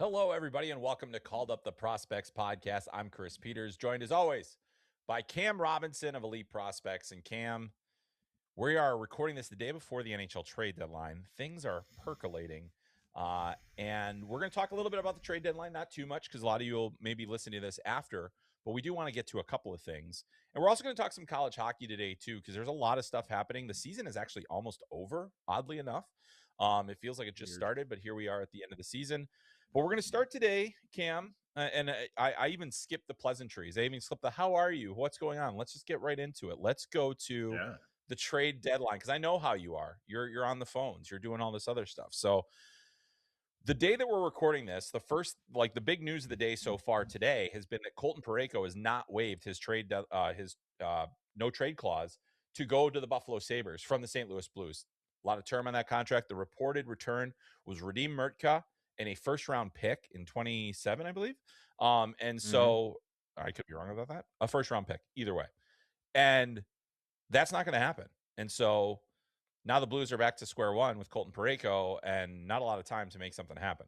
Hello, everybody, and welcome to Called Up the Prospects podcast. I'm Chris Peters, joined as always by Cam Robinson of Elite Prospects. And Cam, we are recording this the day before the NHL Trade Deadline. Things are percolating, and we're going to talk a little bit about the trade deadline, not too much, because a lot of you will maybe listen to this after, but we do want to get to a couple of things. And we're also going to talk some college hockey today, too, because there's a lot of stuff happening. The season is actually almost over, oddly enough. It feels like it just started, but here we are at the end of the season. But we're going to start today, Cam, and I even skipped the pleasantries. I even skipped the how are you? What's going on? Let's just get right into it. Let's go to the trade deadline, because I know how you are. You're on the phones. You're doing all this other stuff. So the day that we're recording this, the first, the big news of the day so far today has been that Colton Parayko has not waived his no trade clause to go to the Buffalo Sabres from the St. Louis Blues. A lot of term on that contract. The reported return was Radim Murtka and a first-round pick in 27, I believe. And so I could be wrong about that. A first-round pick, either way. And that's not going to happen. And so now the Blues are back to square one with Colton Parayko and not a lot of time to make something happen.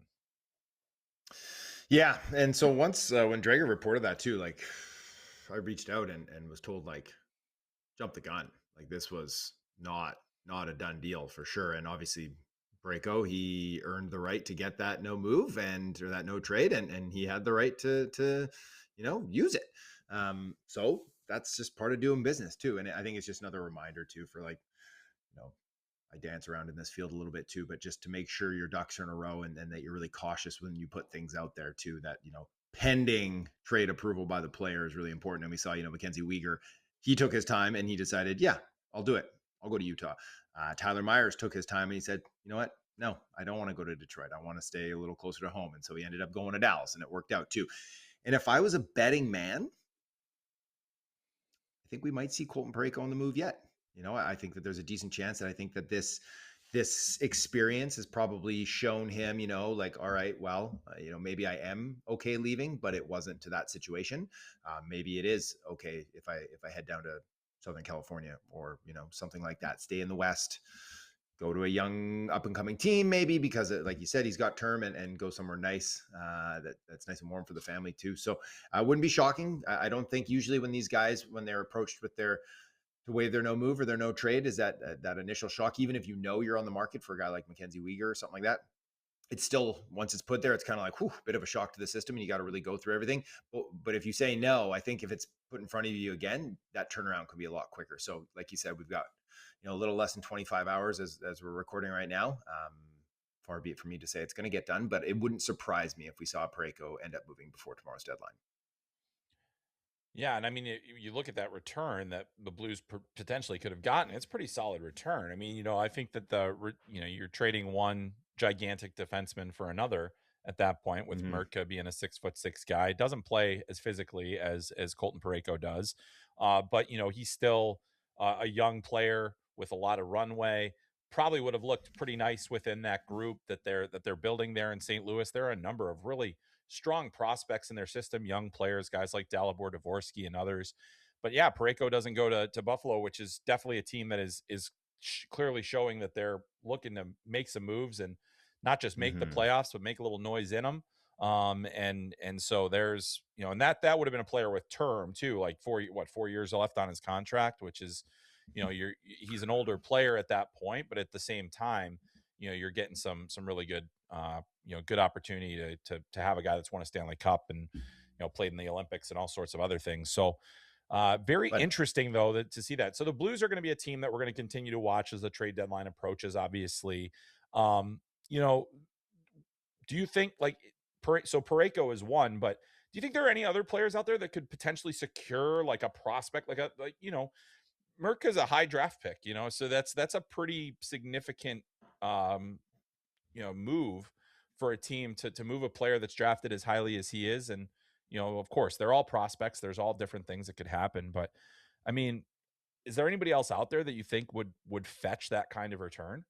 Yeah. And so once when Drager reported that too, I reached out and was told, jump the gun. This was not a done deal for sure. And obviously Parayko, he earned the right to get that no move or that no trade. And he had the right to use it. So that's just part of doing business too. And I think it's just another reminder too for I dance around in this field a little bit too, but just to make sure your ducks are in a row and that you're really cautious when you put things out there too, that, pending trade approval by the player is really important. And we saw, Mackenzie Weegar, he took his time and he decided, yeah, I'll do it. I'll go to Utah. Tyler Myers took his time and he said, you know what? No, I don't want to go to Detroit. I want to stay a little closer to home. And so he ended up going to Dallas and it worked out too. And if I was a betting man, I think we might see Colton Parayko on the move yet. I think that there's a decent chance that I think that this experience has probably shown him, all right, well, maybe I am okay leaving, but it wasn't to that situation. Maybe it is okay if I head down to Southern California or, something like that, stay in the West, go to a young up and coming team, maybe because like you said, he's got term and go somewhere nice. That's nice and warm for the family too. So I wouldn't be shocking. I don't think usually when these guys, when they're approached with to waive their no move or their no trade, is that initial shock, even if you're on the market for a guy like Mackenzie Weegar or something like that. It's still, once it's put there, it's kind of like, whew, bit of a shock to the system and you got to really go through everything. But if you say no, I think if it's put in front of you again, that turnaround could be a lot quicker. So like you said, we've got, a little less than 25 hours as we're recording right now. Far be it for me to say it's going to get done, but it wouldn't surprise me if we saw Parayko end up moving before tomorrow's deadline. Yeah, and I mean, you look at that return that the Blues potentially could have gotten. It's a pretty solid return. I mean, I think that you're trading one gigantic defenseman for another at that point, with Murtka being a 6'6" guy. Doesn't play as physically as Colton Parayko does, but he's still a young player with a lot of runway. Probably would have looked pretty nice within that group that they're building there in St. Louis. There are a number of really strong prospects in their system, young players, guys like Dalibor Dvorsky and others. But yeah, Parayko doesn't go to Buffalo, which is definitely a team that is clearly showing that they're looking to make some moves and not just make the playoffs, but make a little noise in them. And so there's, and that would have been a player with term too, like 4 years left on his contract, which is, he's an older player at that point, but at the same time, you're getting some really good, good opportunity to have a guy that's won a Stanley Cup and, played in the Olympics and all sorts of other things. So very interesting though, to see that. So the Blues are going to be a team that we're going to continue to watch as the trade deadline approaches, obviously. Do you think so Parayko is one, but do you think there are any other players out there that could potentially secure like a prospect, Murtka is a high draft pick, so that's a pretty significant, move for a team to move a player that's drafted as highly as he is. And, of course, they're all prospects. There's all different things that could happen. But, I mean, is there anybody else out there that you think would fetch that kind of return?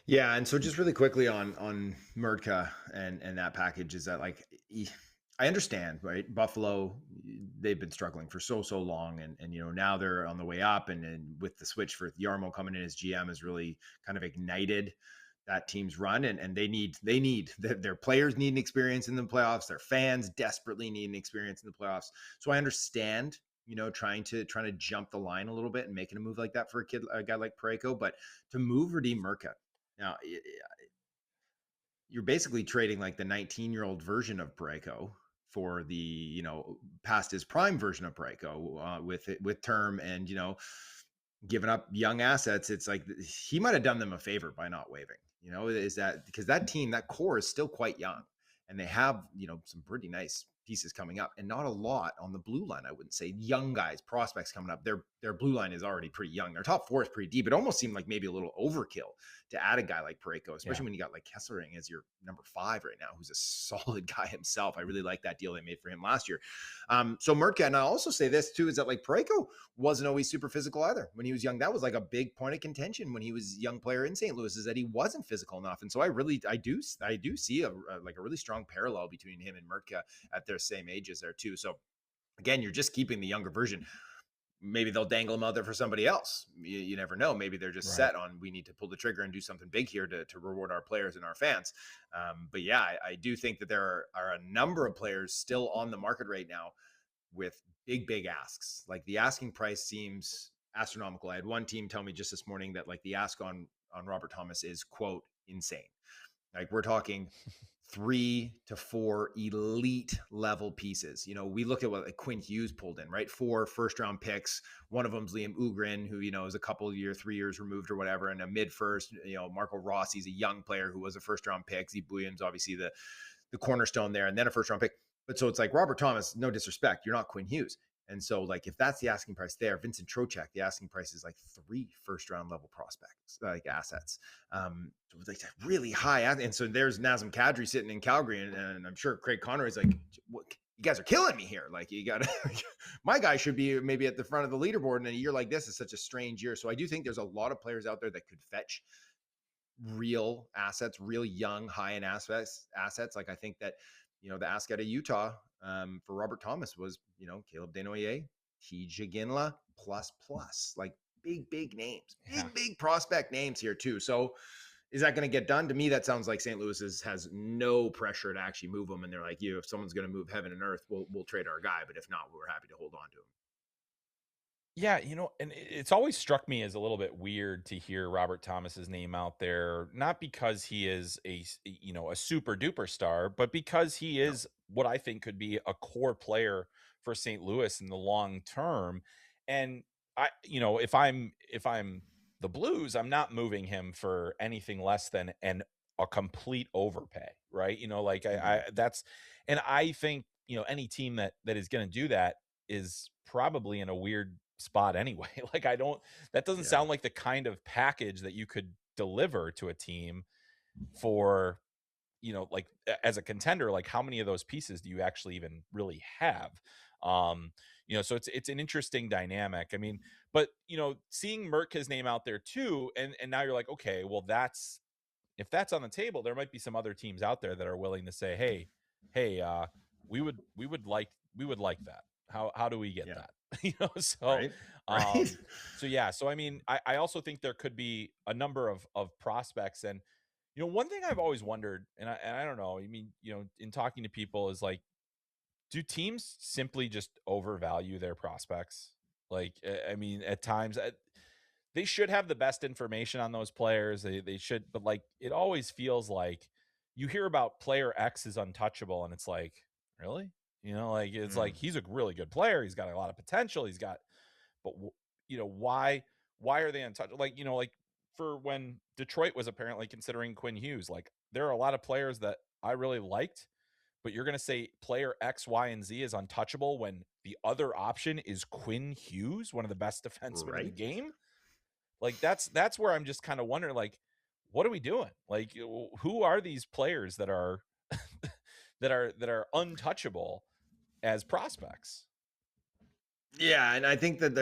Yeah, and so just really quickly on Murtka and that package is that I understand, right? Buffalo, they've been struggling for so long, and now they're on the way up, and with the switch for Jarmo coming in as GM has really kind of ignited that team's run, and their players need an experience in the playoffs. Their fans desperately need an experience in the playoffs. So I understand, trying to jump the line a little bit and making a move like that for a guy like Parayko, but to move Radim Murka now, you're basically trading like the 19-year-old version of Parayko for the past his prime version of Parayko with term and giving up young assets. It's like he might have done them a favor by not waiving. Is that because that team, that core is still quite young, and they have some pretty nice pieces coming up, and not a lot on the blue line. I wouldn't say young guys, prospects coming up. Their blue line is already pretty young. Their top four is pretty deep. It almost seemed like maybe a little overkill to add a guy like Parayko, especially when you got like Kessering as your number 5 right now, who's a solid guy himself. I really like that deal they made for him last year. So Murka, and I'll also say this too, is that like Parayko wasn't always super physical either when he was young. That was like a big point of contention when he was a young player in St. Louis, is that he wasn't physical enough. And so I do see a really strong parallel between him and Murka at their same ages there too. So again, you're just keeping the younger version. Maybe they'll dangle him out there for somebody else. You never know. Maybe they're just set on, we need to pull the trigger and do something big here to reward our players and our fans. But yeah, I do think that there are a number of players still on the market right now with big asks. Like the asking price seems astronomical. I had one team tell me just this morning that like the ask on Robert Thomas is, quote, insane. Like we're talking 3 to 4 elite level pieces. We look at what like Quinn Hughes pulled in, right? 4 first round picks. One of them's Liam Ugrin, who, is a couple of 3 years removed or whatever. And a mid first, Marco Rossi's a young player who was a first round pick. Zeke Bouillon's obviously the cornerstone there, and then a first round pick. But so it's like Robert Thomas, no disrespect, you're not Quinn Hughes. And so like, if that's the asking price there, Vincent Trocheck, the asking price is like 3 first round level prospects, like assets. So it's like really high. And so there's Nazem Kadri sitting in Calgary, and I'm sure Craig Conroy is like, what, you guys are killing me here. Like you got my guy should be maybe at the front of the leaderboard. And a year like this is such a strange year. So I do think there's a lot of players out there that could fetch real assets, real young, high-end assets. Like I think that, the ask out of Utah for Robert Thomas was, Caleb Desnoyers, TJ Ginla, plus, like big names, big prospect names here too. So is that going to get done? To me, that sounds like St. Louis has no pressure to actually move them. And they're like, if someone's going to move heaven and earth, we'll trade our guy. But if not, we're happy to hold on to him. Yeah, and it's always struck me as a little bit weird to hear Robert Thomas's name out there, not because he is a super duper star, but because he is what I think could be a core player for St. Louis in the long term. And if I'm the Blues, I'm not moving him for anything less than a complete overpay, right? I think, any team that is going to do that is probably in a weird spot anyway. Like that doesn't sound like the kind of package that you could deliver to a team for, like as a contender. Like how many of those pieces do you actually even really have? So it's an interesting dynamic. I mean, but seeing Murka's name out there too, and now you're like, okay, well if that's on the table, there might be some other teams out there that are willing to say, hey, we would like that. How do we get that? So I mean, I also think there could be a number of prospects. And one thing I've always wondered, and I don't know, I mean, in talking to people, is like, do teams simply just overvalue their prospects? Like, I mean, at times they should have the best information on those players. They should, but like, it always feels like you hear about player X is untouchable, and it's like, really? It's like, he's a really good player. He's got a lot of potential. But why are they untouchable? Like for when Detroit was apparently considering Quinn Hughes, like there are a lot of players that I really liked, but you're going to say player X, Y, and Z is untouchable when the other option is Quinn Hughes, one of the best defensemen in the game. Like that's where I'm just kind of wondering, like, what are we doing? Like, who are these players that are that are untouchable as prospects? Yeah, and I think that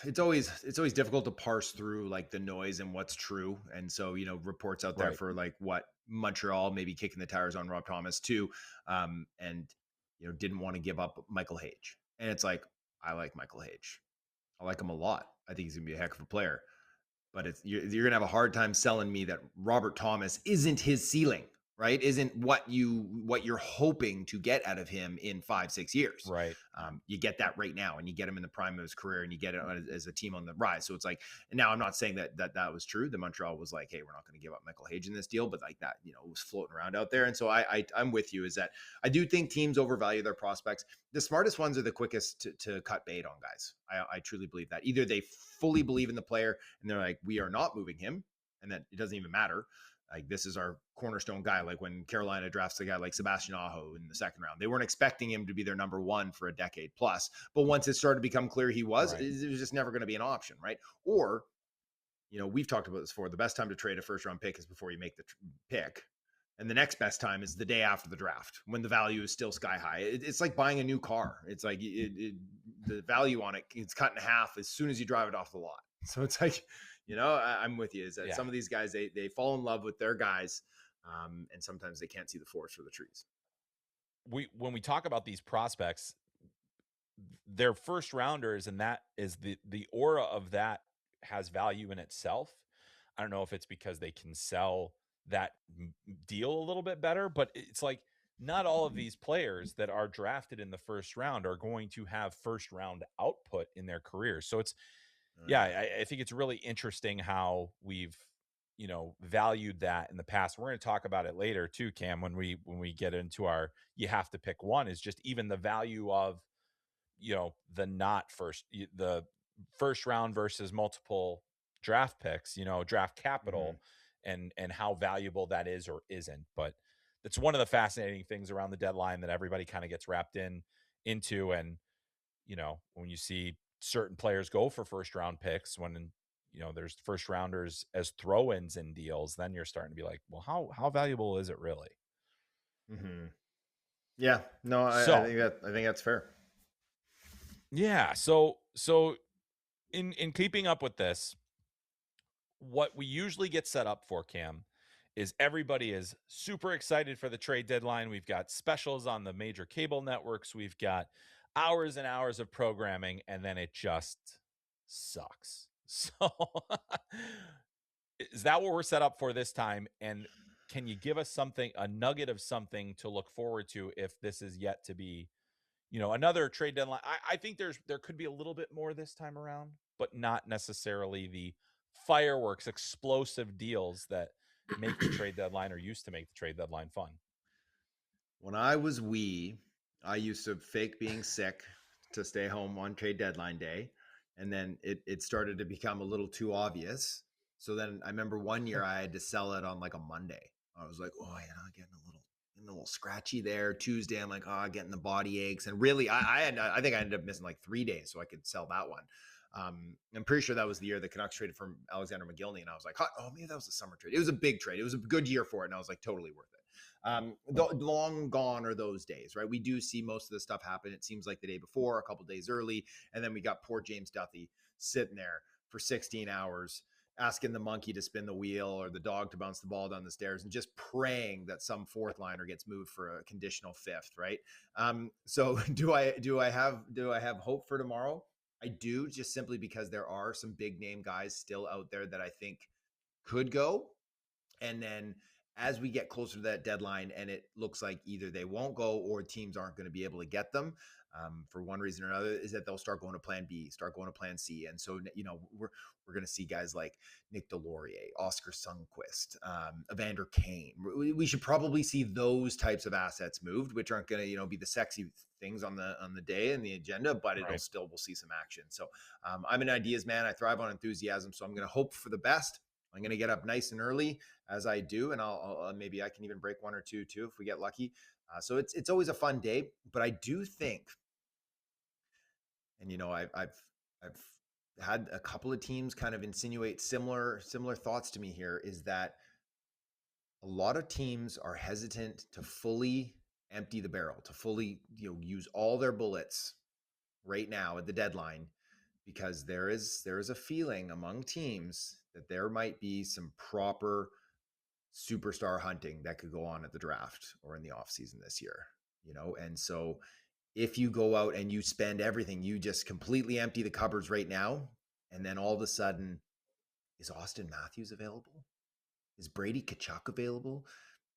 it's always difficult to parse through like the noise and what's true. And so, reports out there for like what Montreal maybe kicking the tires on Rob Thomas too, and didn't want to give up Michael Hage. And it's like, I like Michael Hage. I like him a lot. I think he's gonna be a heck of a player. but you're going to have a hard time selling me that Robert Thomas isn't his ceiling, right? Isn't what you're hoping to get out of him in 5-6 years. Right. You get that right now, and you get him in the prime of his career, and you get it as a team on the rise. So it's like, and now I'm not saying that was true. The Montreal was like, hey, we're not going to give up Michael Hage in this deal, but like that, it was floating around out there. And so I'm with you, is that I do think teams overvalue their prospects. The smartest ones are the quickest to cut bait on guys. I truly believe that. Either they fully believe in the player and they're like, we are not moving him, and that it doesn't even matter. Like, this is our cornerstone guy. Like when Carolina drafts a guy like Sebastian Aho in the second round, they weren't expecting him to be their number one for a decade plus. But once it started to become clear he was, Right. it was just never going to be an option, right? Or, we've talked about this before. The best time to trade a first round pick is before you make the pick. And the next best time is the day after the draft when the value is still sky high. It's like buying a new car. It's like the value on it, it's cut in half as soon as you drive it off the lot. So it's like, I'm with you, is that some of these guys, they fall in love with their guys. And sometimes they can't see the forest for the trees. When we talk about these prospects, they're first rounders, and that is the aura of that has value in itself. I don't know if it's because they can sell that deal a little bit better, but it's like not all of these players that are drafted in the first round are going to have first round output in their careers. So it's, I think it's really interesting how we've, valued that in the past. We're going to talk about it later too, Cam, when we get into our, you have to pick one, is just even the value of, the first round versus multiple draft picks, draft capital, and how valuable that is or isn't. But that's one of the fascinating things around the deadline that everybody kind of gets wrapped into. And, when you see certain players go for first round picks, when, there's first rounders as throw-ins in deals, then you're starting to be like, well, how valuable is it really? Yeah, no, I think that's fair. Yeah. So in keeping up with this, what we usually get set up for, Cam, is everybody is super excited for the trade deadline. We've got specials on the major cable networks. We've got hours and hours of programming, and then it just sucks. So is that what we're set up for this time? And can you give us a nugget of something to look forward to if this is yet to be, another trade deadline? I think there could be a little bit more this time around, but not necessarily the fireworks, explosive deals that make the trade deadline or used to make the trade deadline fun. When I was I used to fake being sick to stay home on trade deadline day. And then it started to become a little too obvious. So then I remember one year I had to sell it on like a Monday. I was like, getting a little scratchy there. Tuesday, I'm like, getting the body aches. And really, I think I ended up missing like 3 days so I could sell that one. I'm pretty sure that was the year the Canucks traded from Alexander McGillney. And I was like, maybe that was a summer trade. It was a big trade. It was a good year for it. And I was like, totally worth it. Long gone are those days, right? We do see most of the stuff happen. It seems like the day before, a couple days early. And then we got poor James Duthie sitting there for 16 hours, asking the monkey to spin the wheel or the dog to bounce the ball down the stairs, and just praying that some fourth liner gets moved for a conditional fifth, right? So do I have hope for tomorrow? I do, just simply because there are some big name guys still out there that I think could go. And then as we get closer to that deadline and it looks like either they won't go or teams aren't going to be able to get them for one reason or another, is that they'll start going to plan B, start going to plan C. And so, we're going to see guys like Nick Delorier, Oscar Sundqvist, Evander Kane. We should probably see those types of assets moved, which aren't going to, be the sexy things on the day and the agenda, but we'll see some action. So I'm an ideas man. I thrive on enthusiasm. So I'm going to hope for the best. I'm going to get up nice and early as I do, and I'll maybe I can even break one or two too if we get lucky. So it's always a fun day, but I do think, and I've had a couple of teams kind of insinuate similar thoughts to me here, is that a lot of teams are hesitant to fully empty the barrel, to fully use all their bullets right now at the deadline, because there is a feeling among teams that there might be some proper superstar hunting that could go on at the draft or in the offseason this year, and so if you go out and you spend everything, you just completely empty the cupboards right now, and then all of a sudden Is Austin Matthews available? Is Brady Tkachuk available?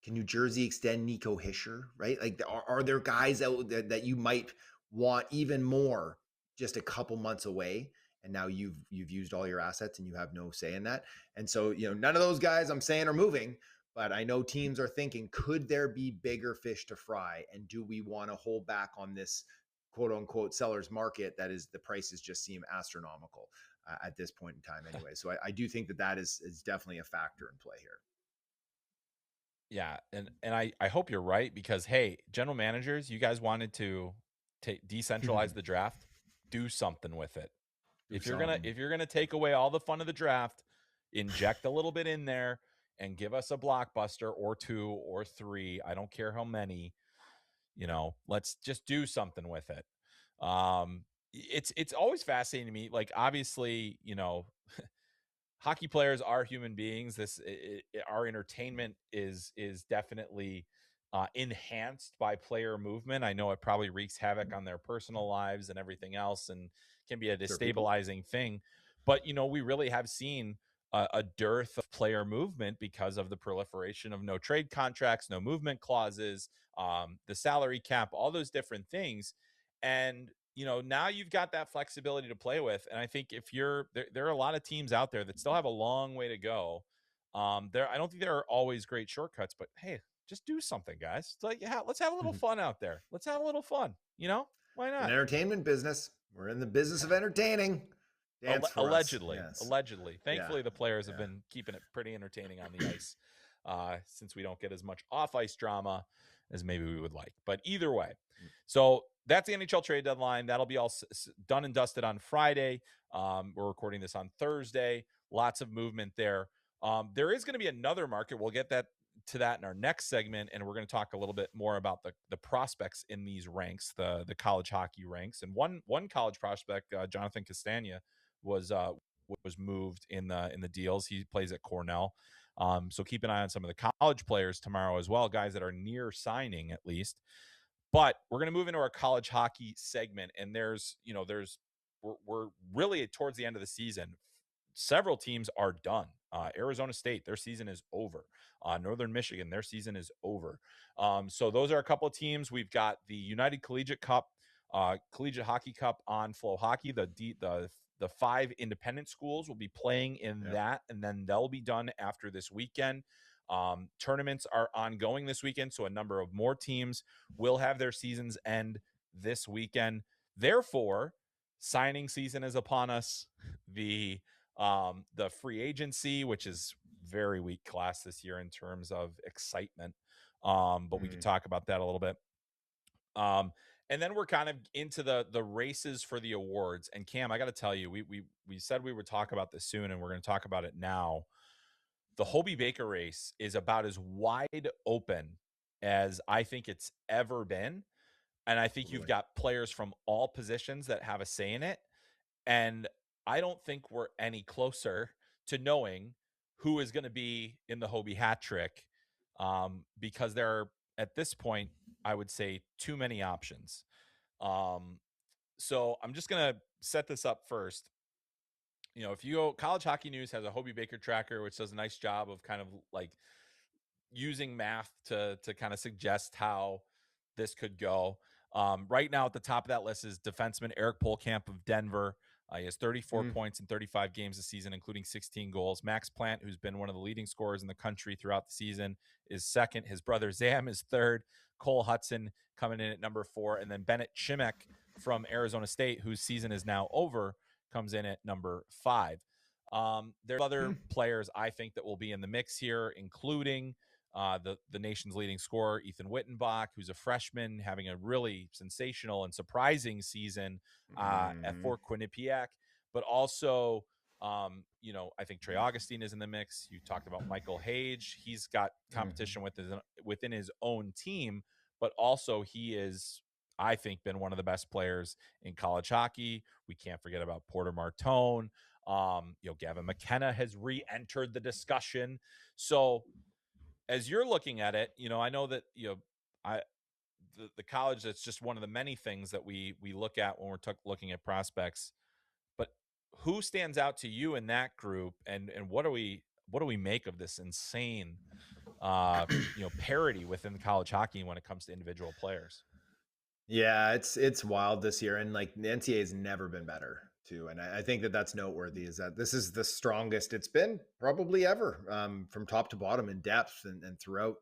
Can New Jersey extend Nico Hischier, right? Like, are there guys out that you might want even more just a couple months away? And now you've used all your assets and you have no say in that. And so, none of those guys I'm saying are moving, but I know teams are thinking, could there be bigger fish to fry? And do we want to hold back on this quote unquote seller's market that is, the prices just seem astronomical at this point in time anyway. So I do think that is definitely a factor in play here. Yeah, and I hope you're right, because hey, general managers, you guys wanted to decentralize the draft, do something with it. If you're gonna take away all the fun of the draft, inject a little bit in there and give us a blockbuster or two or three. I don't care how many. Let's just do something with it. It's always fascinating to me. Like, obviously, hockey players are human beings. Our entertainment is definitely enhanced by player movement. I know it probably wreaks havoc on their personal lives and everything else, and can be a destabilizing thing. But we really have seen a dearth of player movement because of the proliferation of no trade contracts, no movement clauses, the salary cap, all those different things. And now you've got that flexibility to play with. And I think if there are a lot of teams out there that still have a long way to go. I don't think there are always great shortcuts, but hey, just do something, guys. It's like, yeah, let's have a little fun out there. Let's have a little fun. Why It's an not? entertainment business. We're in the business of entertaining. Dance for Allegedly, us. Yes. allegedly. Thankfully, Yeah. the players have Yeah. been keeping it pretty entertaining on the ice, since we don't get as much off ice drama as maybe we would like. But either way, so that's the NHL trade deadline. That'll be all done and dusted on Friday. We're recording this on Thursday. Lots of movement there. There is going to be another market. We'll get to that in our next segment, and we're going to talk a little bit more about the prospects in these ranks, the college hockey ranks. And one college prospect, Jonathan Castagna, was moved in the deals. He plays at Cornell. So keep an eye on some of the college players tomorrow as well, guys that are near signing at least. But we're going to move into our college hockey segment, and we're really towards the end of the season. Several teams are done. Arizona State, their season is over. Northern Michigan, their season is over. So those are a couple of teams. We've got the United Collegiate Cup, Collegiate Hockey Cup on FloHockey. The 5 independent schools will be playing in that, and then they'll be done after this weekend. Tournaments are ongoing this weekend, so a number of more teams will have their seasons end this weekend. Therefore, signing season is upon us. The free agency, which is very weak class this year in terms of excitement, but we can talk about that a little bit. And then we're kind of into the races for the awards. And Cam, I got to tell you, we said we would talk about this soon, and we're going to talk about it now. The Hobey Baker race is about as wide open as I think it's ever been. And I think you've got players from all positions that have a say in it. And I don't think we're any closer to knowing who is going to be in the Hobey hat trick, because there are, at this point, I would say, too many options. So I'm just going to set this up first. If you go, College Hockey News has a Hobey Baker tracker, which does a nice job of kind of like using math to kind of suggest how this could go. Right now at the top of that list is defenseman Eric Polkamp of Denver. He has 34 points in 35 games this season, including 16 goals. Max Plant, who's been one of the leading scorers in the country throughout the season, is second. His brother Zam is third. Cole Hudson coming in at number 4. And then Bennett Chimek from Arizona State, whose season is now over, comes in at number 5. There's other players I think that will be in the mix here, including the nation's leading scorer, Ethan Wittenbach, who's a freshman, having a really sensational and surprising season at Fort Quinnipiac. But also, I think Trey Augustine is in the mix. You talked about Michael Hage. He's got competition within his own team, but also he is, I think, been one of the best players in college hockey. We can't forget about Porter Martone. Gavin McKenna has re-entered the discussion. So as you're looking at it, I know that, the college, that's just one of the many things that we look at when we're looking at prospects. But who stands out to you in that group, and what do we make of this insane parity within college hockey when it comes to individual players? Yeah, it's wild this year, and like the NCAA has never been better too. And I think that that's noteworthy. Is that this is the strongest it's been probably ever, from top to bottom in depth and throughout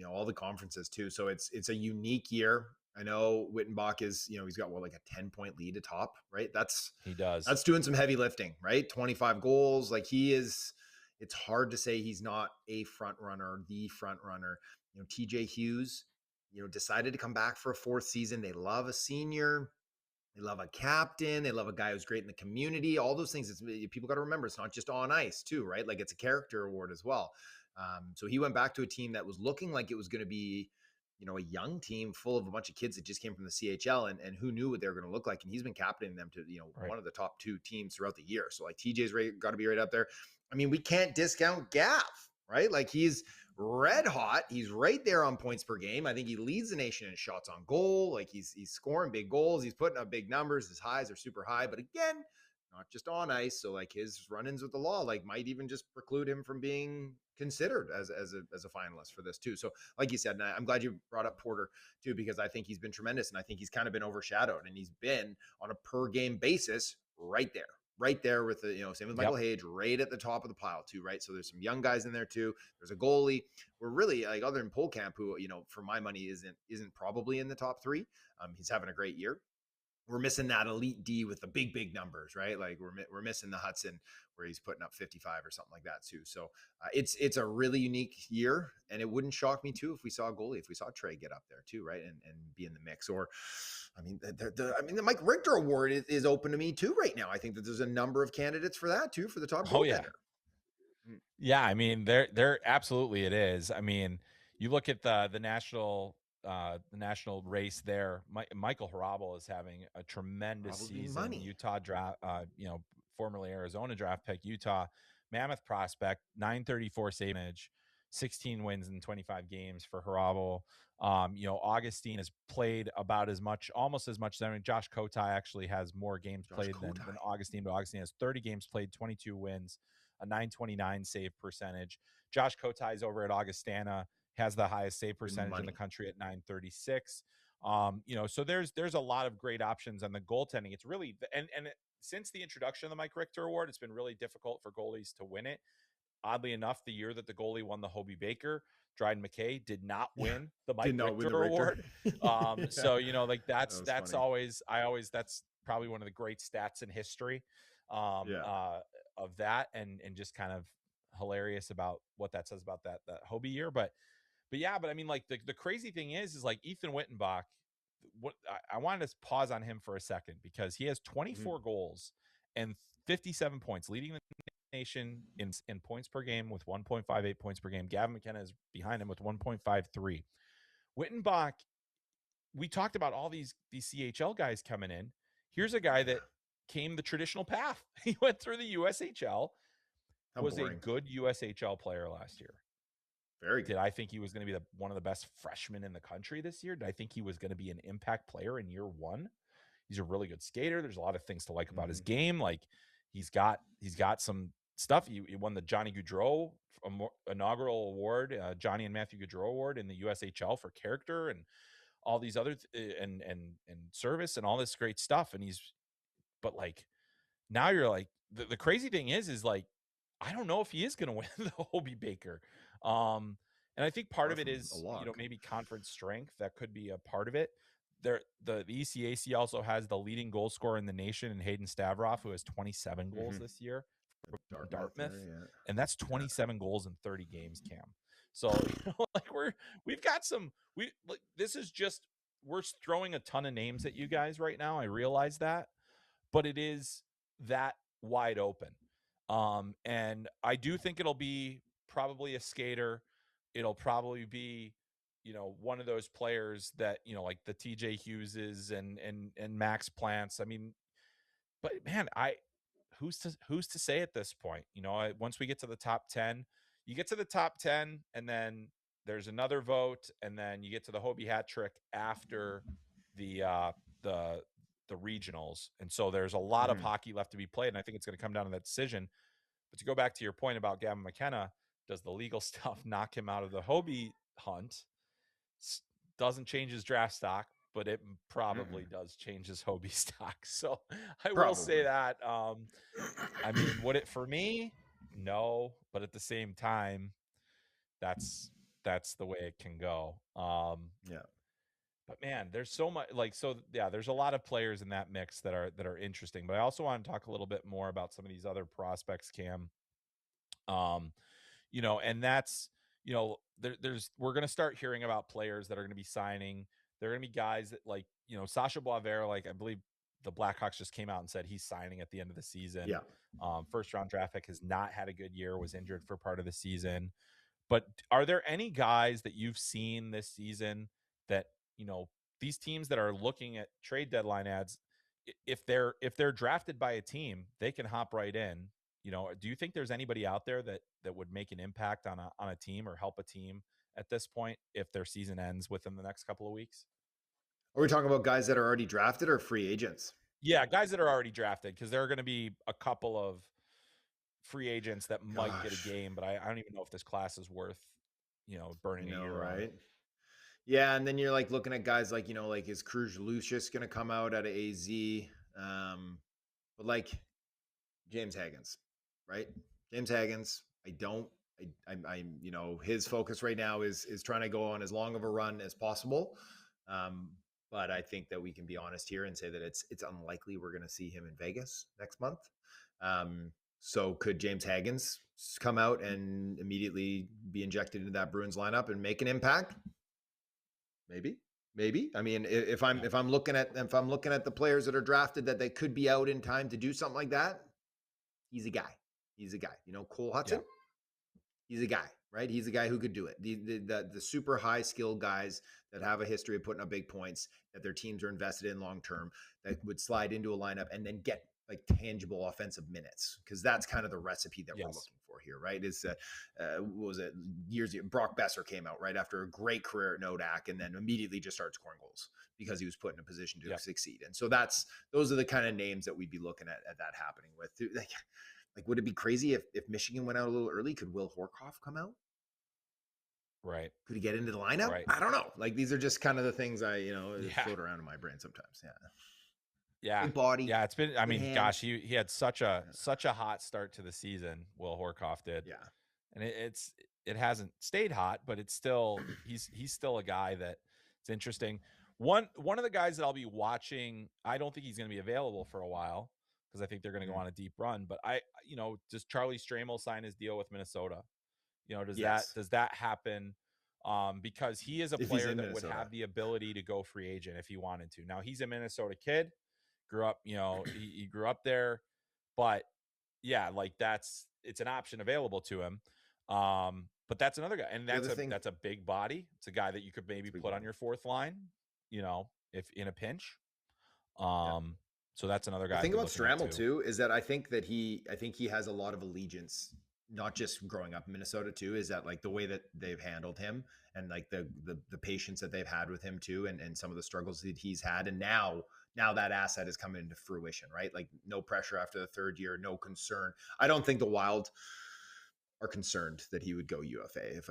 all the conferences too. So it's a unique year. I know Wittenbach is he's got like a 10-point lead atop, right? He does. That's doing some heavy lifting, right? 25 goals, like he is. It's hard to say he's not a front runner, the front runner. TJ Hughes decided to come back for a fourth season. They love a senior. They love a captain. They love a guy who's great in the community. All those things. People got to remember, it's not just on ice too, right? Like it's a character award as well. So he went back to a team that was looking like it was going to be, a young team full of a bunch of kids that just came from the CHL, and who knew what they were going to look like. And he's been captaining them to, Right. one of the top 2 teams throughout the year. So like TJ's got to be right up there. I mean, we can't discount Gav, right? Like he's red hot. He's right there on points per game. I think he leads the nation in shots on goal. Like he's scoring big goals. He's putting up big numbers. His highs are super high, but again, not just on ice. So like his run-ins with the law, like might even just preclude him from being considered as a finalist for this too. So like you said, and I'm glad you brought up Porter too, because I think he's been tremendous, and I think he's kind of been overshadowed, and he's been on a per game basis right there with the, same with Michael Hage, right at the top of the pile too, right? So there's some young guys in there too. There's a goalie. We're really like, other than Polkamp, who, for my money isn't probably in the top 3. He's having a great year. We're missing that elite D with the big numbers, right? Like we're missing the Hudson where he's putting up 55 or something like that too. So it's a really unique year, and it wouldn't shock me too if we saw a goalie, if we saw Trey get up there too, right, and be in the mix. Or, I mean, the Mike Richter Award is open to me too right now. I think that there's a number of candidates for that too, for the top goaltender. Yeah, I mean, there absolutely it is. I mean, you look at the national race there. Michael Hrabal is having a tremendous season. Utah draft, formerly Arizona draft pick, Utah mammoth prospect, 934 save percentage, 16 wins in 25 games for Hrabal. Augustine has played about almost as much. I mean, Josh Kotai actually has more games played than Augustine, but Augustine has 30 games played, 22 wins, a 929 save percentage. Josh Kotai's over at Augustana, has the highest save percentage in the country at 936. So there's a lot of great options on the goaltending. It's really, and since the introduction of the Mike Richter Award, it's been really difficult for goalies to win it. Oddly enough, the year that the goalie won the Hobey Baker, Dryden McKay did not win the Mike Richter Award. So like that's always, that's probably one of the great stats in history of that, and just kind of hilarious about what that says about that Hobey year. But I mean, like the crazy thing is like Ethan Wittenbach. What I wanted to pause on him for a second, because he has 24 goals and 57 points, leading the nation in points per game with 1.58 points per game. Gavin McKenna is behind him with 1.53. Wittenbach, we talked about all these CHL guys coming in. Here's a guy that came the traditional path. He went through the USHL, was a good USHL player last year. Very good. Did I think he was going to be one of the best freshmen in the country this year? Did I think he was going to be an impact player in year 1? He's a really good skater. There's a lot of things to like about his game. Like he's got some stuff. He won the Johnny Gaudreau inaugural award, Johnny and Matthew Gaudreau Award in the USHL for character and all these other and service and all this great stuff. And but like now you're like the crazy thing is like, I don't know if he is going to win the Hobey Baker. And I think part of it is, maybe conference strength. That could be a part of it. The ECAC also has the leading goal scorer in the nation in Hayden Stavroff, who has 27 goals this year for Dartmouth. And that's 27 goals in 30 games, Cam. So, like we've got this is just, we're throwing a ton of names at you guys right now. I realize that, but it is that wide open. And I do think it'll be probably a skater. It'll probably be, one of those players that, like the TJ Hugheses and Max Plants. I mean, but man, who's to say at this point? Once we get to the top 10, you get to the top 10, and then there's another vote, and then you get to the Hobey hat trick after the the regionals. And so there's a lot of hockey left to be played. And I think it's going to come down to that decision. But to go back to your point about Gavin McKenna, does the legal stuff knock him out of the Hobey hunt? Doesn't change his draft stock, but it probably does change his Hobey stock. So I will say that. I mean, would it for me? No, but at the same time, that's the way it can go. Yeah. But man, there's so much there's a lot of players in that mix that are interesting. But I also want to talk a little bit more about some of these other prospects, Cam. And that's, there's we're going to start hearing about players that are going to be signing. They're going to be guys that Sasha Boisvert, like I believe the Blackhawks just came out and said he's signing at the end of the season. Yeah. First round draft pick, has not had a good year, was injured for part of the season. But are there any guys that you've seen this season that, these teams that are looking at trade deadline ads, if they're drafted by a team, they can hop right in? Do you think there's anybody out there that would make an impact on a team or help a team at this point if their season ends within the next couple of weeks? Are we talking about guys that are already drafted or free agents? Yeah, guys that are already drafted, because there are going to be a couple of free agents that might get a game, but I don't even know if this class is worth, burning a year right? on. Yeah, and then you're like looking at guys like, like is Cruz Lucius going to come out out of AZ? But like James Hagens, right? James Hagens, I'm his focus right now is trying to go on as long of a run as possible. But I think that we can be honest here and say that it's unlikely we're going to see him in Vegas next month. So could James Hagens come out and immediately be injected into that Bruins lineup and make an impact? Maybe. I mean, if I'm looking at the players that are drafted that they could be out in time to do something like that, he's a guy. Cole Hudson. Yeah. He's a guy, right? He's a guy who could do it. The super high skilled guys that have a history of putting up big points, that their teams are invested in long term, that would slide into a lineup and then get like tangible offensive minutes, because that's kind of the recipe that we're looking for here, right? Is what was it, years ago, Brock Besser came out right after a great career at Nodak and then immediately just started scoring goals because he was put in a position to succeed. And so those are the kind of names that we'd be looking at that happening with. Like, would it be crazy if Michigan went out a little early? Could Will Horkoff come out? Right. Could he get into the lineup? Right. I don't know. Like, these are just kind of the things float around in my brain sometimes. Yeah. Yeah. Good body. Yeah. It's been, hands. Gosh, he had such a hot start to the season. Will Horkoff did. Yeah. And it hasn't stayed hot, but it's still, he's still a guy that it's interesting. One of the guys that I'll be watching, I don't think he's going to be available for a while, because I think they're going to go on a deep run. But does Charlie Stramel sign his deal with Minnesota? Does that happen? Because he is a player that would have the ability to go free agent if he wanted to. Now, he's a Minnesota kid, grew up, he grew up there, but yeah, like it's an option available to him. But that's another guy, and that's a big body. It's a guy that you could maybe put on your fourth line, if in a pinch. So that's another guy. The thing about Stramel too is that I think he has a lot of allegiance, not just growing up in Minnesota too, is that like the way that they've handled him and like the patience that they've had with him too, and some of the struggles that he's had. And now that asset is coming into fruition, right? Like no pressure after the third year, no concern. I don't think the Wild are concerned that he would go UFA if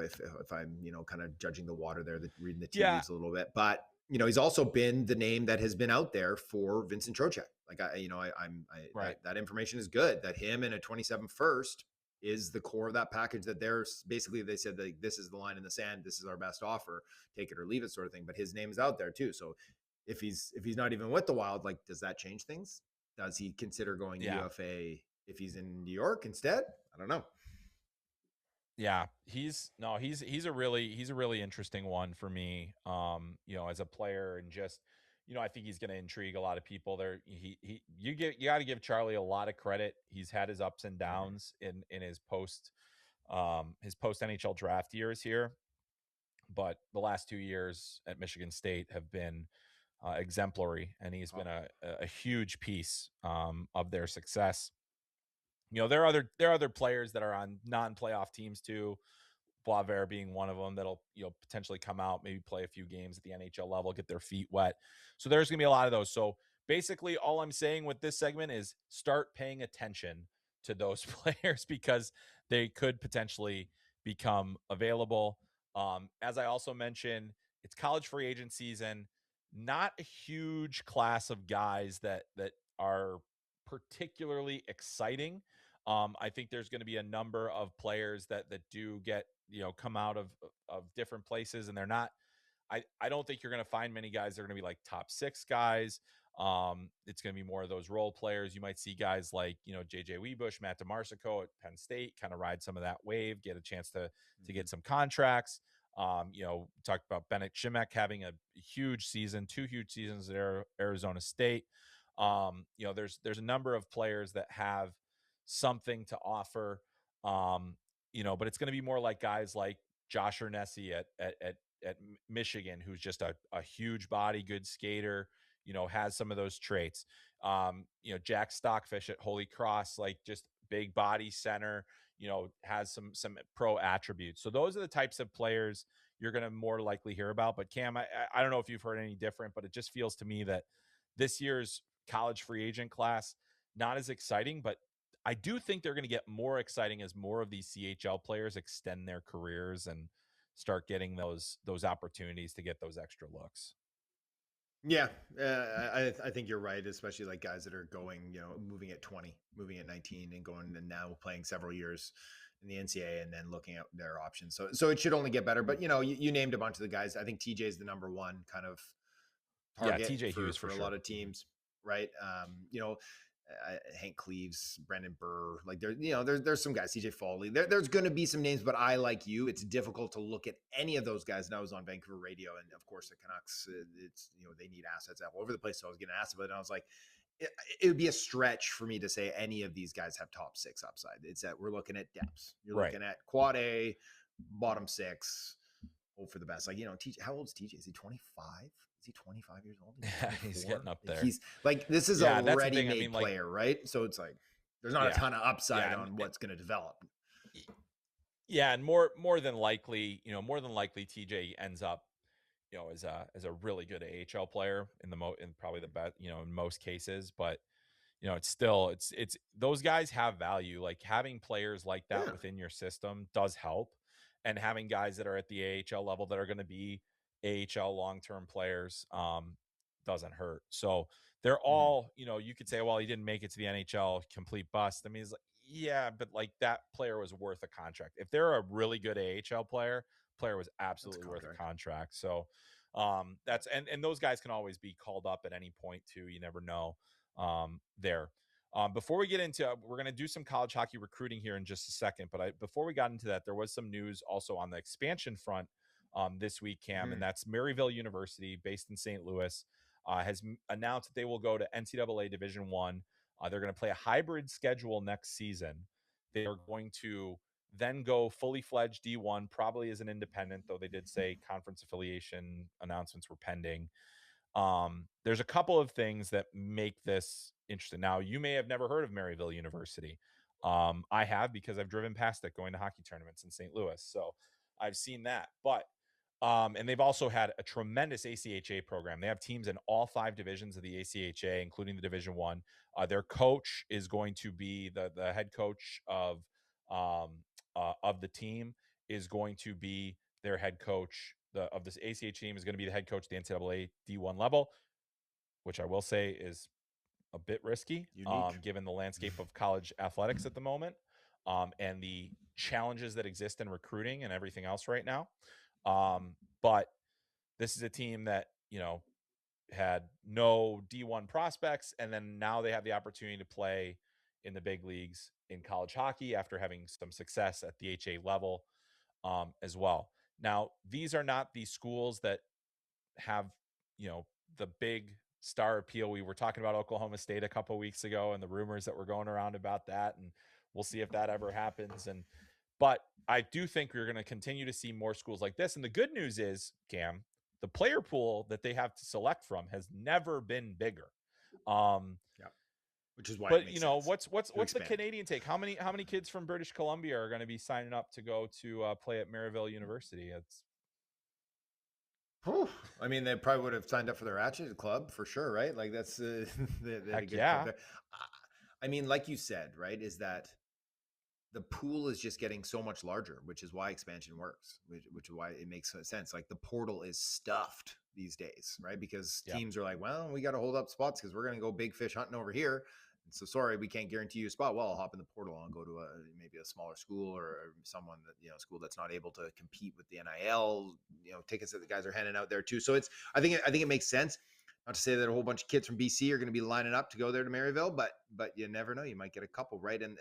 I'm, kind of judging the water there, reading the tea leaves a little bit. But, he's also been the name that has been out there for Vincent Trocheck. Like, that information is good, that him and a 27 first is the core of that package, that they said that this is the line in the sand. This is our best offer, take it or leave it sort of thing. But his name is out there too. So if he's not even with the Wild, like, does that change things? Does he consider going UFA if he's in New York instead? I don't know. Yeah, he's a really interesting one for me. As a player, and just, I think he's going to intrigue a lot of people there. You got to give Charlie a lot of credit. He's had his ups and downs in his post NHL draft years here, but the last 2 years at Michigan State have been exemplary, and he's been a huge piece of their success. There are other players that are on non-playoff teams too. Boisvert being one of them that'll potentially come out, maybe play a few games at the NHL level, get their feet wet. So there's gonna be a lot of those. So basically all I'm saying with this segment is start paying attention to those players because they could potentially become available. As I also mentioned, it's college free agent season. Not a huge class of guys that are particularly exciting. I think there's going to be a number of players that do get, come out of different places, and they're not. I don't think you're going to find many guys that are going to be like top 6 guys. It's going to be more of those role players. You might see guys like, JJ Webush, Matt DeMarsico at Penn State kind of ride some of that wave, get a chance to get some contracts. Talked about Bennett Shimek having a huge season, 2 huge seasons at Arizona State. There's a number of players that have something to offer. But it's going to be more like guys like Josh Ernesi at Michigan, who's just a huge body, good skater, has some of those traits. Jack Stockfish at Holy Cross, like just big body center, has some pro attributes. So those are the types of players you're going to more likely hear about. But Cam, I don't know if you've heard any different, but it just feels to me that this year's college free agent class, not as exciting, but I do think they're going to get more exciting as more of these CHL players extend their careers and start getting those opportunities to get those extra looks. Yeah, I think you're right, especially like guys that are going, moving at 20, moving at 19, and going and now playing several years in the NCAA and then looking at their options. So it should only get better. But you named a bunch of the guys. I think TJ is the number one kind of target TJ Hughes for a sure. lot of teams, right? Hank Cleaves, Brendan Burr, like there's some guys, CJ Foley. There's going to be some names, but I, like you, it's difficult to look at any of those guys. And I was on Vancouver radio, and of course the Canucks, it's they need assets all over the place. So I was getting asked about it, and I was like, it would be a stretch for me to say any of these guys have top 6 upside. It's that we're looking at depths. You're looking at quad A, bottom 6. Hope for the best. Like, TJ, how old is TJ? Is he 25? Is he 25 years old? He's getting up there. He's like, this is a ready-made player, right? So it's like, there's not a ton of upside on what's going to develop. Yeah, and more than likely, TJ ends up, as a really good AHL player in probably the best, in most cases. But it's still it's those guys have value. Like having players like that within your system does help, and having guys that are at the AHL level that are going to be AHL long-term players doesn't hurt. So they're all, you could say, well, he didn't make it to the NHL, complete bust. I mean, it's like, yeah, but like that player was worth a contract. If they're a really good AHL player was absolutely worth a contract. So that's and those guys can always be called up at any point too. You never know there. Before we get into, we're going to do some college hockey recruiting here in just a second. But before we got into that, there was some news also on the expansion front this week, Cam, and that's Maryville University, based in St. Louis, has announced that they will go to NCAA Division One. They're going to play a hybrid schedule next season. They are going to then go fully fledged D1, probably as an independent, though they did say conference affiliation announcements were pending. There's a couple of things that make this interesting. Now, you may have never heard of Maryville University. I have, because I've driven past it going to hockey tournaments in St. Louis. So I've seen that. But and they've also had a tremendous ACHA program. They have teams in all 5 divisions of the ACHA, including the Division One. Their coach is going to be the head coach of the team is going to be their head coach. Of this ACHA team is going to be the head coach of the NCAA D1 level, which I will say is a bit risky, given the landscape of college athletics at the moment, and the challenges that exist in recruiting and everything else right now. But this is a team that, had no D1 prospects, and then now they have the opportunity to play in the big leagues in college hockey after having some success at the HA level as well. Now, these are not the schools that have, the big star appeal. We were talking about Oklahoma State a couple of weeks ago and the rumors that were going around about that, and we'll see if that ever happens. But I do think we're going to continue to see more schools like this. And the good news is, Cam, the player pool that they have to select from has never been bigger. Which is why. But what's the Canadian take? How many kids from British Columbia are going to be signing up to go to play at Maryville University? Whew. I mean, they probably would have signed up for the Ratchet Club for sure, right? Like that's they had a Heck good club yeah. there. I mean, like you said, right? Is that the pool is just getting so much larger, which is why expansion works, which is why it makes sense. Like the portal is stuffed these days, right? Because Yep. teams are like, well, we got to hold up spots because we're going to go big fish hunting over here. And so, sorry, we can't guarantee you a spot. Well, I'll hop in the portal and go to maybe a smaller school or someone that, school that's not able to compete with the NIL, tickets that the guys are handing out there too. So I think it makes sense. Not to say that a whole bunch of kids from BC are going to be lining up to go there to Maryville, but you never know. You might get a couple, right? And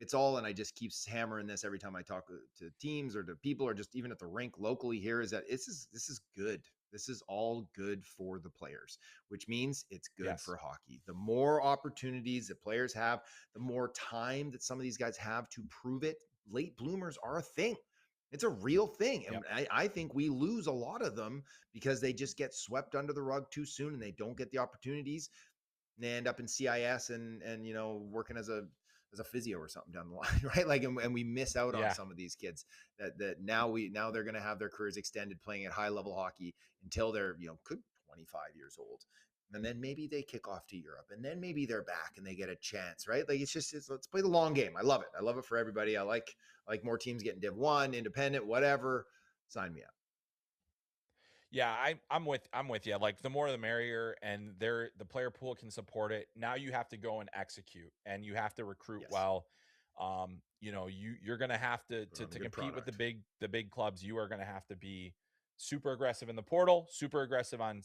it's all, and I just keep hammering this every time I talk to teams or to people or just even at the rink locally here, is that this is good. This is all good for the players, which means it's good Yes. for hockey. The more opportunities that players have, the more time that some of these guys have to prove it. Late bloomers are a thing. It's a real thing. And Yep. I think we lose a lot of them because they just get swept under the rug too soon and they don't get the opportunities. And they end up in CIS and working as a physio or something down the line, right? Like, and we miss out on Yeah. some of these kids that now they're going to have their careers extended playing at high level hockey until they're, could 25 years old. And then maybe they kick off to Europe and then maybe they're back and they get a chance, right? Like let's play the long game. I love it. I love it for everybody. I like more teams getting Div 1, independent, whatever. Sign me up. Yeah, I'm with you. Like the more the merrier, and the player pool can support it. Now you have to go and execute, and you have to recruit Yes. well. You're going to have to Put on a good compete with product. the big clubs. You are going to have to be super aggressive in the portal, super aggressive on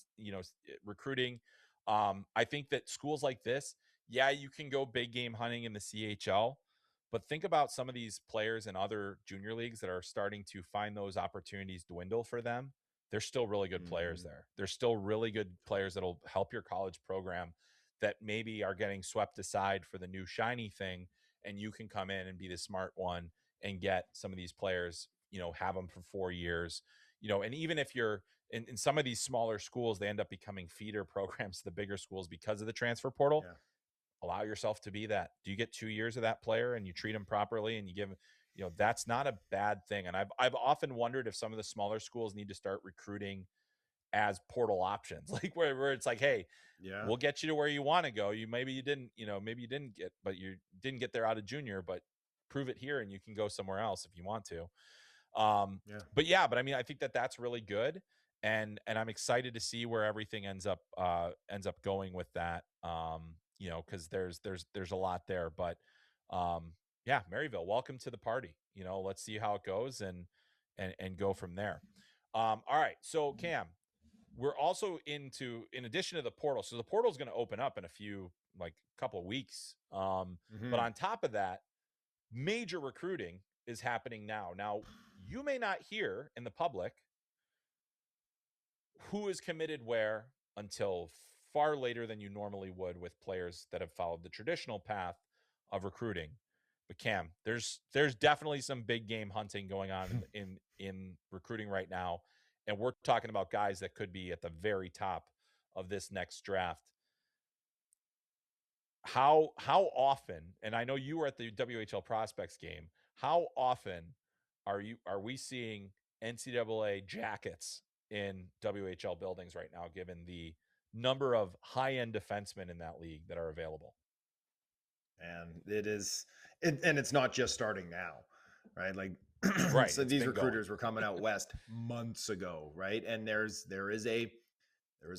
recruiting. I think that schools like this, yeah, you can go big game hunting in the CHL, but think about some of these players in other junior leagues that are starting to find those opportunities dwindle for them. There's still really good players there. There's still really good players that'll help your college program that maybe are getting swept aside for the new shiny thing. And you can come in and be the smart one and get some of these players, have them for 4 years, and even if you're in some of these smaller schools, they end up becoming feeder programs to the bigger schools because of the transfer portal. Yeah. Allow yourself to be that. Do you get 2 years of that player and you treat him properly and you give him, that's not a bad thing. And I've often wondered if some of the smaller schools need to start recruiting as portal options, like where it's like, hey, Yeah. we'll get you to where you want to go. Maybe you didn't get, but you didn't get there out of junior, but prove it here and you can go somewhere else if you want to. Yeah. But I mean, I think that that's really good. And I'm excited to see where everything ends up going with that. Cause there's a lot there, but, yeah, Maryville, welcome to the party. Let's see how it goes and go from there. All right. So Cam, we're also in addition to the portal. So the portal is going to open up in a few, like couple of weeks. But on top of that, major recruiting is happening now. Now, you may not hear in the public who is committed where until far later than you normally would with players that have followed the traditional path of recruiting. But Cam, there's definitely some big game hunting going on in recruiting right now, and we're talking about guys that could be at the very top of this next draft. How often, and I know you were at the WHL prospects game, how often are we seeing NCAA jackets in WHL buildings right now, given the number of high-end defensemen in that league that are available? And it is, and it's not just starting now, right? Like, Right, so it's these been going. recruiters were coming out west months ago, right? And there is a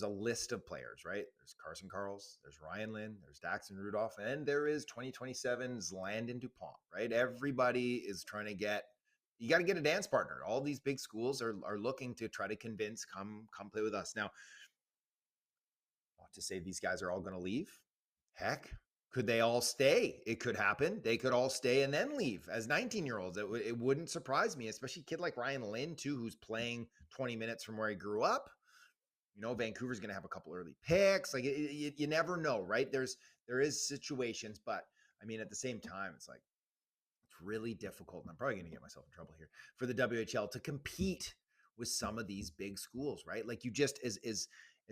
list of players, right? There's Carson Carls, there's Ryan Lin, there's Daxton Rudolph, and there is 2027's Landon DuPont, right? Everybody is trying to get. You got to get a dance partner. All these big schools are looking to try to convince, come play with us. Now, not to say these guys are all going to leave. Heck, could they all stay? It could happen. They could all stay and then leave as 19-year-olds. It wouldn't surprise me, especially a kid like Ryan Lin, too, who's playing 20 minutes from where he grew up. Vancouver's going to have a couple early picks. Like you never know, right? There is situations, but I mean, at the same time, it's like, it's really difficult. And I'm probably going to get myself in trouble here for the WHL to compete with some of these big schools, right? Like you just, as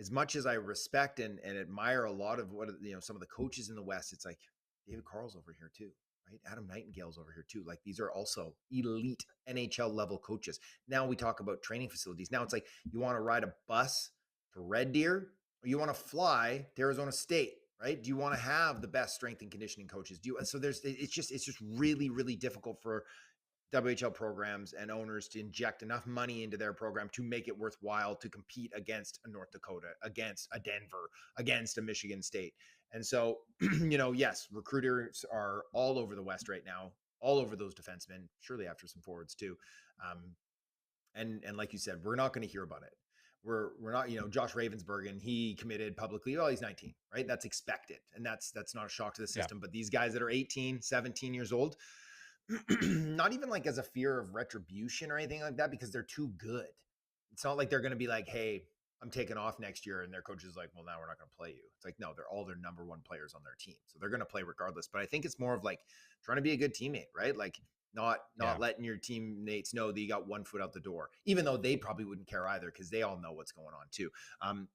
much as I respect and admire a lot of what some of the coaches in the West, it's like David Carl's over here too, right? Adam Nightingale's over here too. Like these are also elite NHL level coaches. Now we talk about training facilities. Now it's like you want to ride a bus to Red Deer or you want to fly to Arizona State, right? Do you want to have the best strength and conditioning coaches? So it's just really, really difficult for WHL programs and owners to inject enough money into their program to make it worthwhile to compete against a North Dakota, against a Denver, against a Michigan State. And so, yes, recruiters are all over the West right now, all over those defensemen, surely after some forwards too. And like you said, we're not going to hear about it. We're not, Josh Ravensbergen, he committed publicly, he's 19, right? That's expected. And that's not a shock to the system. Yeah. But these guys that are 18, 17 years old, not even like as a fear of retribution or anything like that, because they're too good. It's not like they're going to be like, hey, I'm taking off next year. And their coach is like, well, now we're not going to play you. It's like, no, they're all their number one players on their team. So they're going to play regardless. But I think it's more of like trying to be a good teammate, right? Like not letting your teammates know that you got one foot out the door, even though they probably wouldn't care either because they all know what's going on too.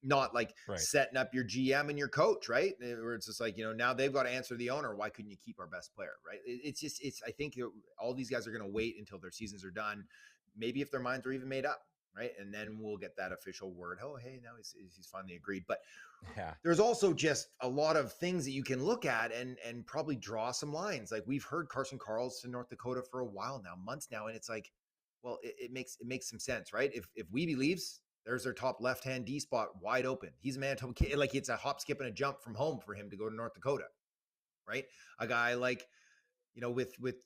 Not like setting up your GM and your coach, right? Where it's just like, now they've got to answer the owner. Why couldn't you keep our best player, right? I think all these guys are going to wait until their seasons are done. Maybe if their minds are even made up, right? And then we'll get that official word. Oh, hey, now he's finally agreed. But there's also just a lot of things that you can look at and probably draw some lines. Like we've heard Carson Karls to North Dakota for a while now, months now. And it's like, well, it makes some sense, right? If Weeby leaves, there's their top left-hand D spot wide open. He's a Manitoba kid. Like it's a hop, skip, and a jump from home for him to go to North Dakota, right? A guy like, with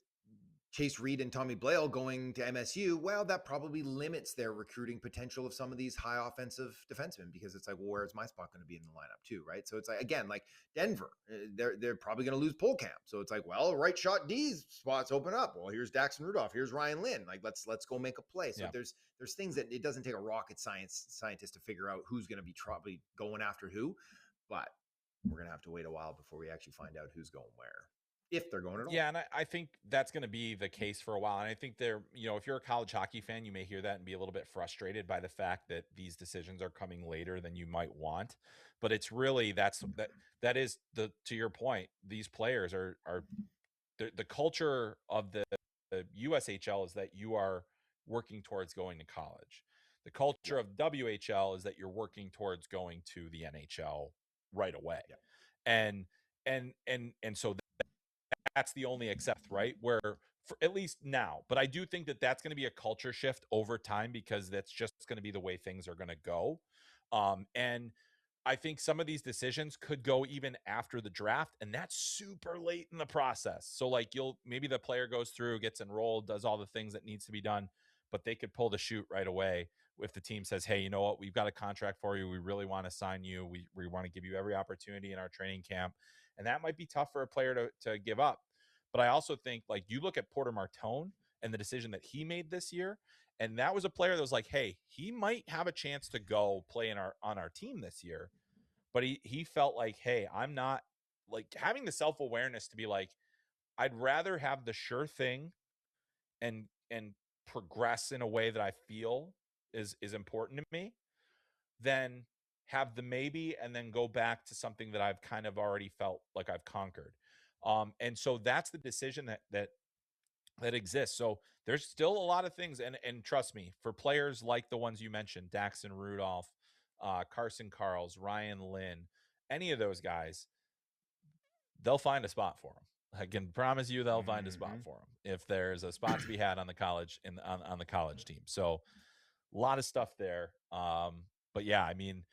Chase Reed and Tommy Blale going to MSU, well, that probably limits their recruiting potential of some of these high offensive defensemen because it's like, well, where's my spot going to be in the lineup too, right? So it's like, again, like Denver, they're probably going to lose Polkamp. So it's like, well, right shot D's spots open up. Well, here's Daxon Rudolph, here's Ryan Lin. Like, let's go make a play. So there's things that it doesn't take a rocket scientist to figure out who's going to be probably going after who, but we're going to have to wait a while before we actually find out who's going where. If they're going at all. Yeah, and I think that's going to be the case for a while. And I think if you're a college hockey fan, you may hear that and be a little bit frustrated by the fact that these decisions are coming later than you might want. But it's really that is to your point. These players are the culture of the USHL is that you are working towards going to college. The culture of WHL is that you're working towards going to the NHL right away. And so that's the only except, right? Where for at least now, but I do think that that's going to be a culture shift over time because that's just going to be the way things are going to go. And I think some of these decisions could go even after the draft, and that's super late in the process. So like maybe the player goes through, gets enrolled, does all the things that needs to be done, but they could pull the chute right away if the team says, hey, you know what, we've got a contract for you. We really want to sign you. We want to give you every opportunity in our training camp. And that might be tough for a player to give up. But I also think, like, you look at Porter Martone and the decision that he made this year, and that was a player that was like, hey, he might have a chance to go play on our team this year. But he felt like, hey, I'm not, like, having the self-awareness to be like, I'd rather have the sure thing and progress in a way that I feel is important to me than have the maybe and then go back to something that I've kind of already felt like I've conquered. And so that's the decision that exists. So there's still a lot of things. And trust me, for players like the ones you mentioned, Daxon Rudolph, Carson Karls, Ryan Lin, any of those guys, they'll find a spot for them. I can promise you they'll find a spot for them if there's a spot to be had on the college on the college team. So a lot of stuff there. But yeah, I mean,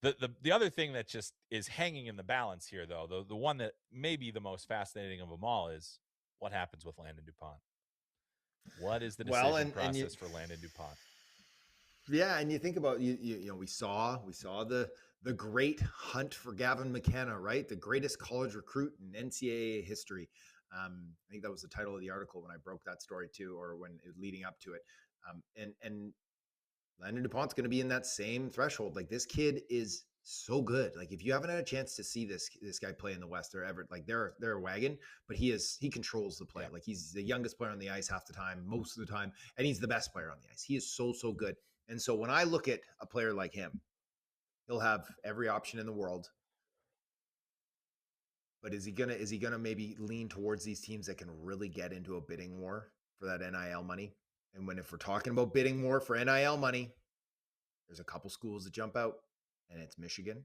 the other thing that just is hanging in the balance here, though, the one that may be the most fascinating of them all is what happens with Landon DuPont. What is the decision process for Landon DuPont? Yeah, and you think about we saw the great hunt for Gavin McKenna, right? The greatest college recruit in NCAA history. I think that was the title of the article when I broke that story too, or when it was leading up to it. And Landon DuPont's going to be in that same threshold. Like, this kid is so good. Like, if you haven't had a chance to see this guy play in the West, they're a wagon, but he controls the play. Yeah. Like, he's the youngest player on the ice half the time, most of the time, and he's the best player on the ice. He is so good. And so when I look at a player like him, he'll have every option in the world, But is he gonna maybe lean towards these teams that can really get into a bidding war for that NIL money? And if we're talking about bidding war for NIL money, there's a couple schools that jump out, and it's Michigan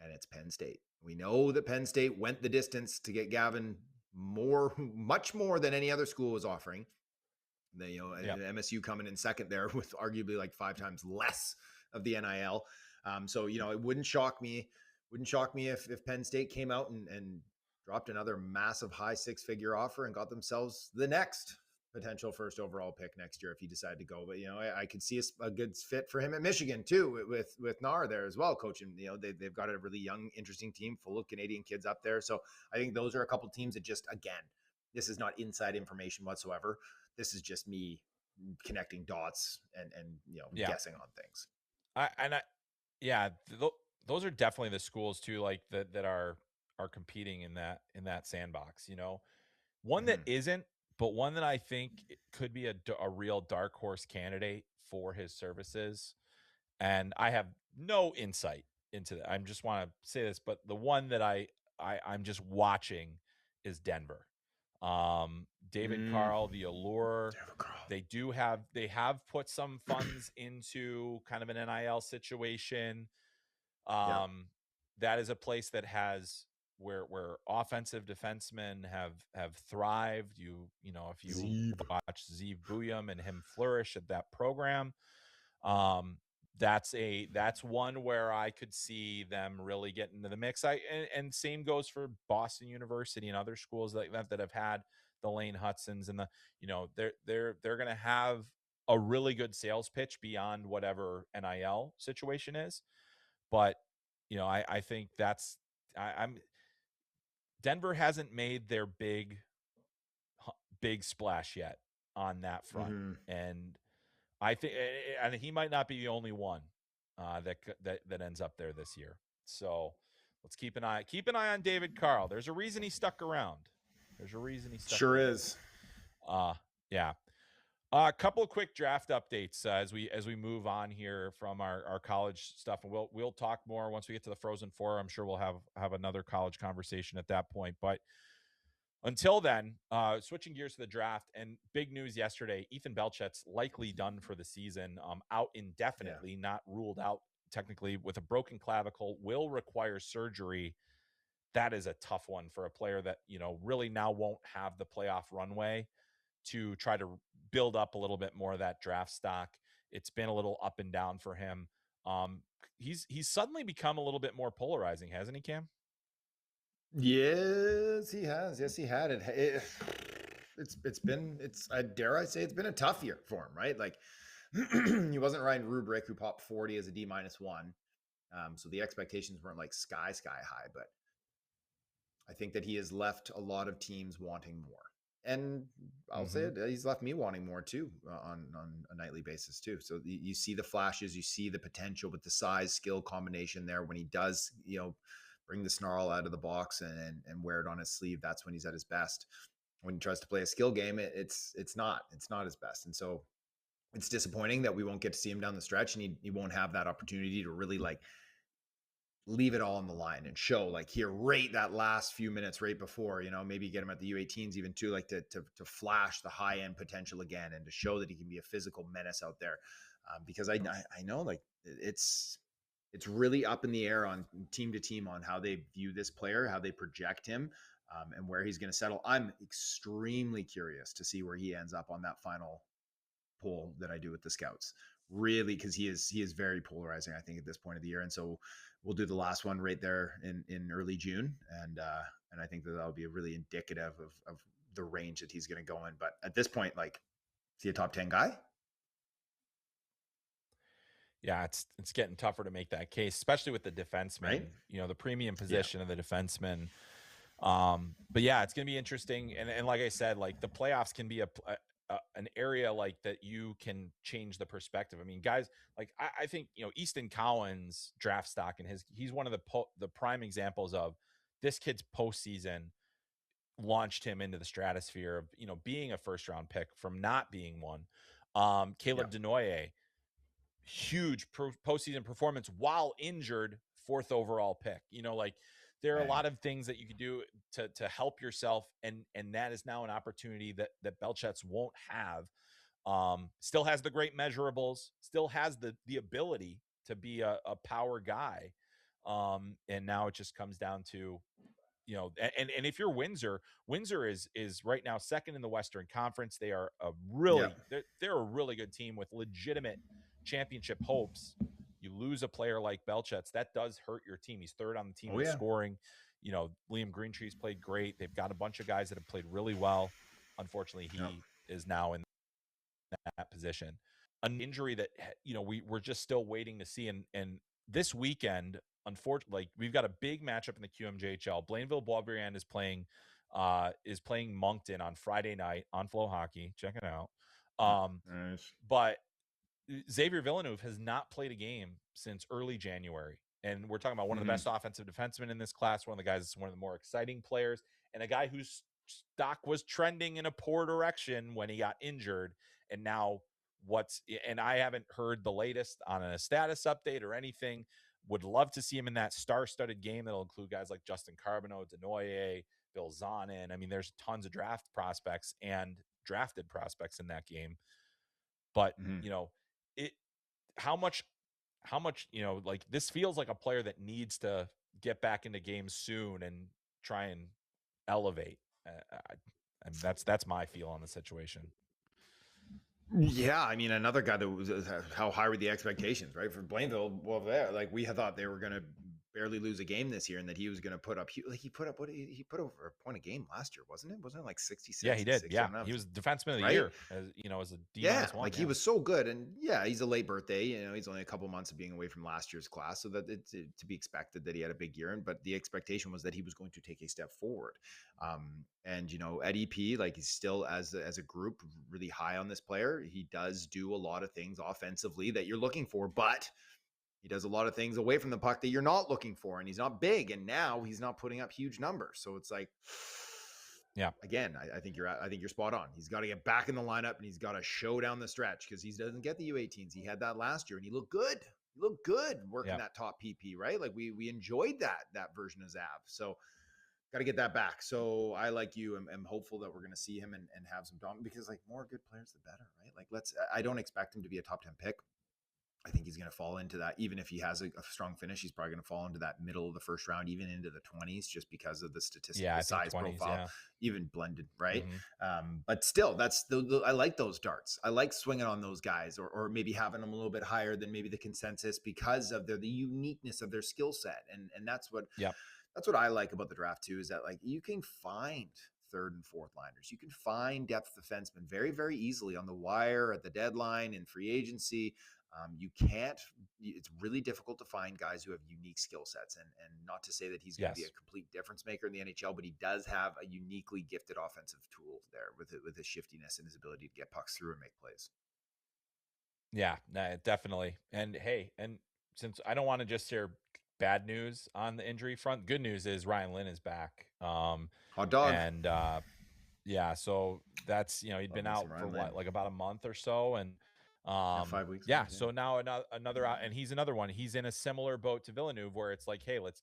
and it's Penn State. We know that Penn State went the distance to get Gavin much more than any other school was offering. MSU coming in second there with arguably like 5 times less of the NIL. So it wouldn't shock me. If Penn State came out and dropped another massive high 6-figure offer and got themselves the next potential first overall pick next year if he decided to go. But I could see a good fit for him at Michigan too, with Nar there as well coaching. They've got a really young, interesting team full of Canadian kids up there. So I think those are a couple teams that just, again, this is not inside information whatsoever. This is just me connecting dots and guessing on things. Those are definitely the schools too, like that are competing in that sandbox. One that isn't, but one that I think could be a real dark horse candidate for his services. And I have no insight into that. I just want to say this, but the one that I'm just watching is Denver. David Carl, the Allure. They have put some funds into kind of an NIL situation. That is a place that has where offensive defensemen have thrived. If you watch Zeev Buyam and him flourish at that program, that's one where I could see them really get into the mix. And same goes for Boston University and other schools that have had the Lane Hudsons and they're going to have a really good sales pitch beyond whatever NIL situation is. But I think Denver hasn't made their big splash yet on that front. And I think, and he might not be the only one that ends up there this year. So let's keep an eye on David Carl. There's a reason he stuck around. Sure is. Yeah. A couple of quick draft updates as we move on here from our college stuff, and we'll talk more once we get to the Frozen Four. I'm sure we'll have another college conversation at that point. But until then, switching gears to the draft, and big news yesterday: Ethan Belchetz likely done for the season, out indefinitely, not ruled out technically with a broken clavicle, will require surgery. That is a tough one for a player that really now won't have the playoff runway to try to build up a little bit more of that draft stock. It's been a little up and down for him. He's suddenly become a little bit more polarizing, hasn't he, Cam? Yes, he has. Yes, he had it. I dare I say it's been a tough year for him, right? Like he wasn't Ryan Rubrick who popped 40 as a D-1. So the expectations weren't like sky high, but I think that he has left a lot of teams wanting more. And I'll say it, he's left me wanting more too on a nightly basis too. So you see the flashes, you see the potential with the size skill combination there. When he does, bring the snarl out of the box and wear it on his sleeve, that's when he's at his best. When he tries to play a skill game, it's not his best. And so it's disappointing that we won't get to see him down the stretch, and he won't have that opportunity to really like leave it all on the line and show like here right that last few minutes right before, maybe get him at the U18s even too, like to flash the high end potential again and to show that he can be a physical menace out there. Because I know like it's really up in the air on team to team on how they view this player, how they project him, and where he's going to settle. I'm extremely curious to see where he ends up on that final poll that I do with the scouts, really, because he is very polarizing, I think, at this point of the year. And so we'll do the last one right there in early June, and I think that'll be really indicative of the range that he's going to go in. But at this point, like, is he a top 10 guy? Yeah, it's getting tougher to make that case, especially with the defenseman, right? The premium position of the defenseman. But yeah, it's going to be interesting. And like I said, like the playoffs can be an area like that you can change the perspective. I mean, guys, like I think, Easton Cowan's draft stock and he's one of the prime examples of this kid's postseason launched him into the stratosphere of, being a first round pick from not being one. Caleb Denoye, huge postseason performance while injured, 4th overall pick. Like there are a Dang. lot of things that you can do to help yourself, and that is now an opportunity that Belchetz won't have. Still has the great measurables, still has the ability to be a power guy. And now it just comes down to, and if you're Windsor is right now second in the Western Conference. They are a really they're a really good team with legitimate championship hopes. You lose a player like Belchetz, that does hurt your team. He's third on the team in scoring. Liam Greentree's played great. They've got a bunch of guys that have played really well. Unfortunately, he is now in that position. An injury that we're just still waiting to see. And this weekend, unfortunately, we've got a big matchup in the QMJHL. Blainville Boisbriand is playing Moncton on Friday night on FloHockey. Check it out. Nice. But Xavier Villeneuve has not played a game since early January. And we're talking about one of the best offensive defensemen in this class, one of the guys that's one of the more exciting players, and a guy whose stock was trending in a poor direction when he got injured. And now and I haven't heard the latest on a status update or anything. Would love to see him in that star-studded game that'll include guys like Justin Carbonneau, Denoye, Bill Zonin. I mean, there's tons of draft prospects and drafted prospects in that game. But, how much, like, this feels like a player that needs to get back into games soon and try and elevate. And that's my feel on the situation. Yeah, I mean, another guy that was how high were the expectations, right? For Blainville, well, like we had thought they were going to barely lose a game this year, and that he was going to put up. He put over a point a game last year, wasn't it? Wasn't it like 66? Yeah, he did. Yeah, he was defenseman of the year, as a D-1. Like he was so good, and he's a late birthday. He's only a couple months of being away from last year's class, so that it's to be expected that he had a big year. But the expectation was that he was going to take a step forward. And at EP, like, he's still as a group really high on this player. He does do a lot of things offensively that you're looking for, but he does a lot of things away from the puck that you're not looking for, and he's not big, and now he's not putting up huge numbers. So it's like, again, I think you're spot on. He's got to get back in the lineup, and he's got to show down the stretch, because he doesn't get the U18s. He had that last year, and he looked good. He looked good working that top PP, right? Like we enjoyed that version of Zav. So got to get that back. So I, like you, am hopeful that we're going to see him and have some dominance, because like more good players, the better, right? Like I don't expect him to be a top 10 pick. I think he's going to fall into that. Even if he has a strong finish, he's probably going to fall into that middle of the first round, even into the 20s, just because of the statistical size 20s, profile, even blended, right? But still, that's I like those darts. I like swinging on those guys, or maybe having them a little bit higher than maybe the consensus, because of the uniqueness of their skill set. And that's what, that's what I like about the draft too, is that like you can find third and fourth liners. You can find depth defensemen very, very easily on the wire, at the deadline, in free agency. It's really difficult to find guys who have unique skill sets, and not to say that he's going to be a complete difference maker in the NHL, but he does have a uniquely gifted offensive tool there with his shiftiness and his ability to get pucks through and make plays. Yeah, definitely. And hey, and since I don't want to just share bad news on the injury front, good news is Ryan Lin is back. Hot dog. And so that's, he'd been out for like about a month or so, and 5 weeks. So now another and he's another one. He's in a similar boat to Villeneuve, where it's like, hey, let's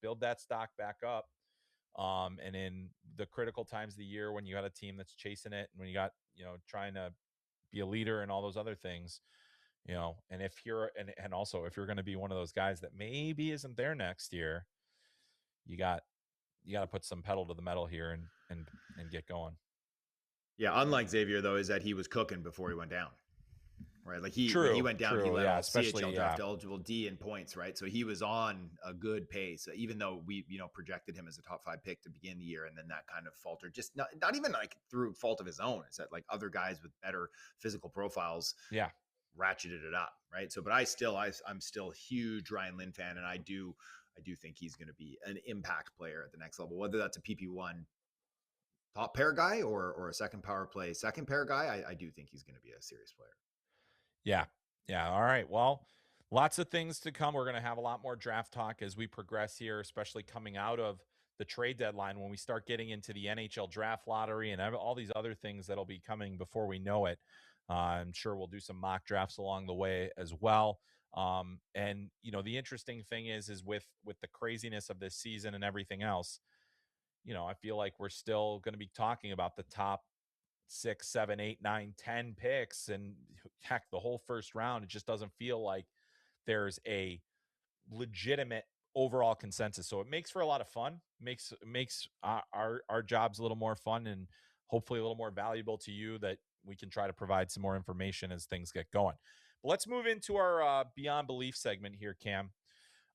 build that stock back up. And in the critical times of the year, when you got a team that's chasing it, and when you got, trying to be a leader and all those other things, and if you're, and also if you're going to be one of those guys that maybe isn't there next year, you got to put some pedal to the metal here and get going. Yeah. Unlike Xavier, though, is that he was cooking before he went down. Right. Like when he went down, he led all CHL draft eligible D in points. Right. So he was on a good pace, even though we, projected him as a top 5 pick to begin the year. And then that kind of faltered, just not even like through fault of his own. It's that like other guys with better physical profiles ratcheted it up. Right. So, but I'm still a huge Ryan Lin fan. And I do think he's going to be an impact player at the next level, whether that's a PP1 top pair guy or a second power play, second pair guy. I do think he's going to be a serious player. Yeah. All right. Well, lots of things to come. We're going to have a lot more draft talk as we progress here, especially coming out of the trade deadline, when we start getting into the NHL draft lottery and all these other things that'll be coming before we know it. I'm sure we'll do some mock drafts along the way as well. And the interesting thing is with the craziness of this season and everything else, I feel like we're still going to be talking about the top 6, 7, 8, 9, 10 picks, and heck, the whole first round. It just doesn't feel like there's a legitimate overall consensus. So it makes for a lot of fun, makes our jobs a little more fun, and hopefully a little more valuable to you, that we can try to provide some more information as things get going. But let's move into our Beyond Belief segment here, Cam.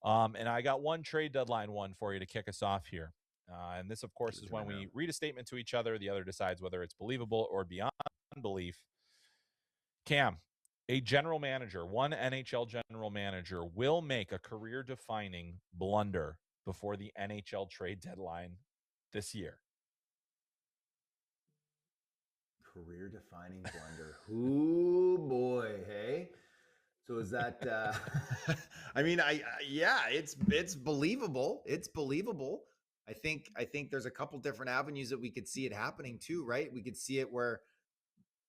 And I got one trade deadline one for you to kick us off here. And this, of course, is when we read a statement to each other. The other decides whether it's believable or beyond belief. Cam, a general manager, one NHL general manager, will make a career-defining blunder before the NHL trade deadline this year. Career-defining blunder. Ooh, boy, hey. So is that? I mean, yeah, it's believable. It's believable. I think there's a couple different avenues that we could see it happening too, right? We could see it where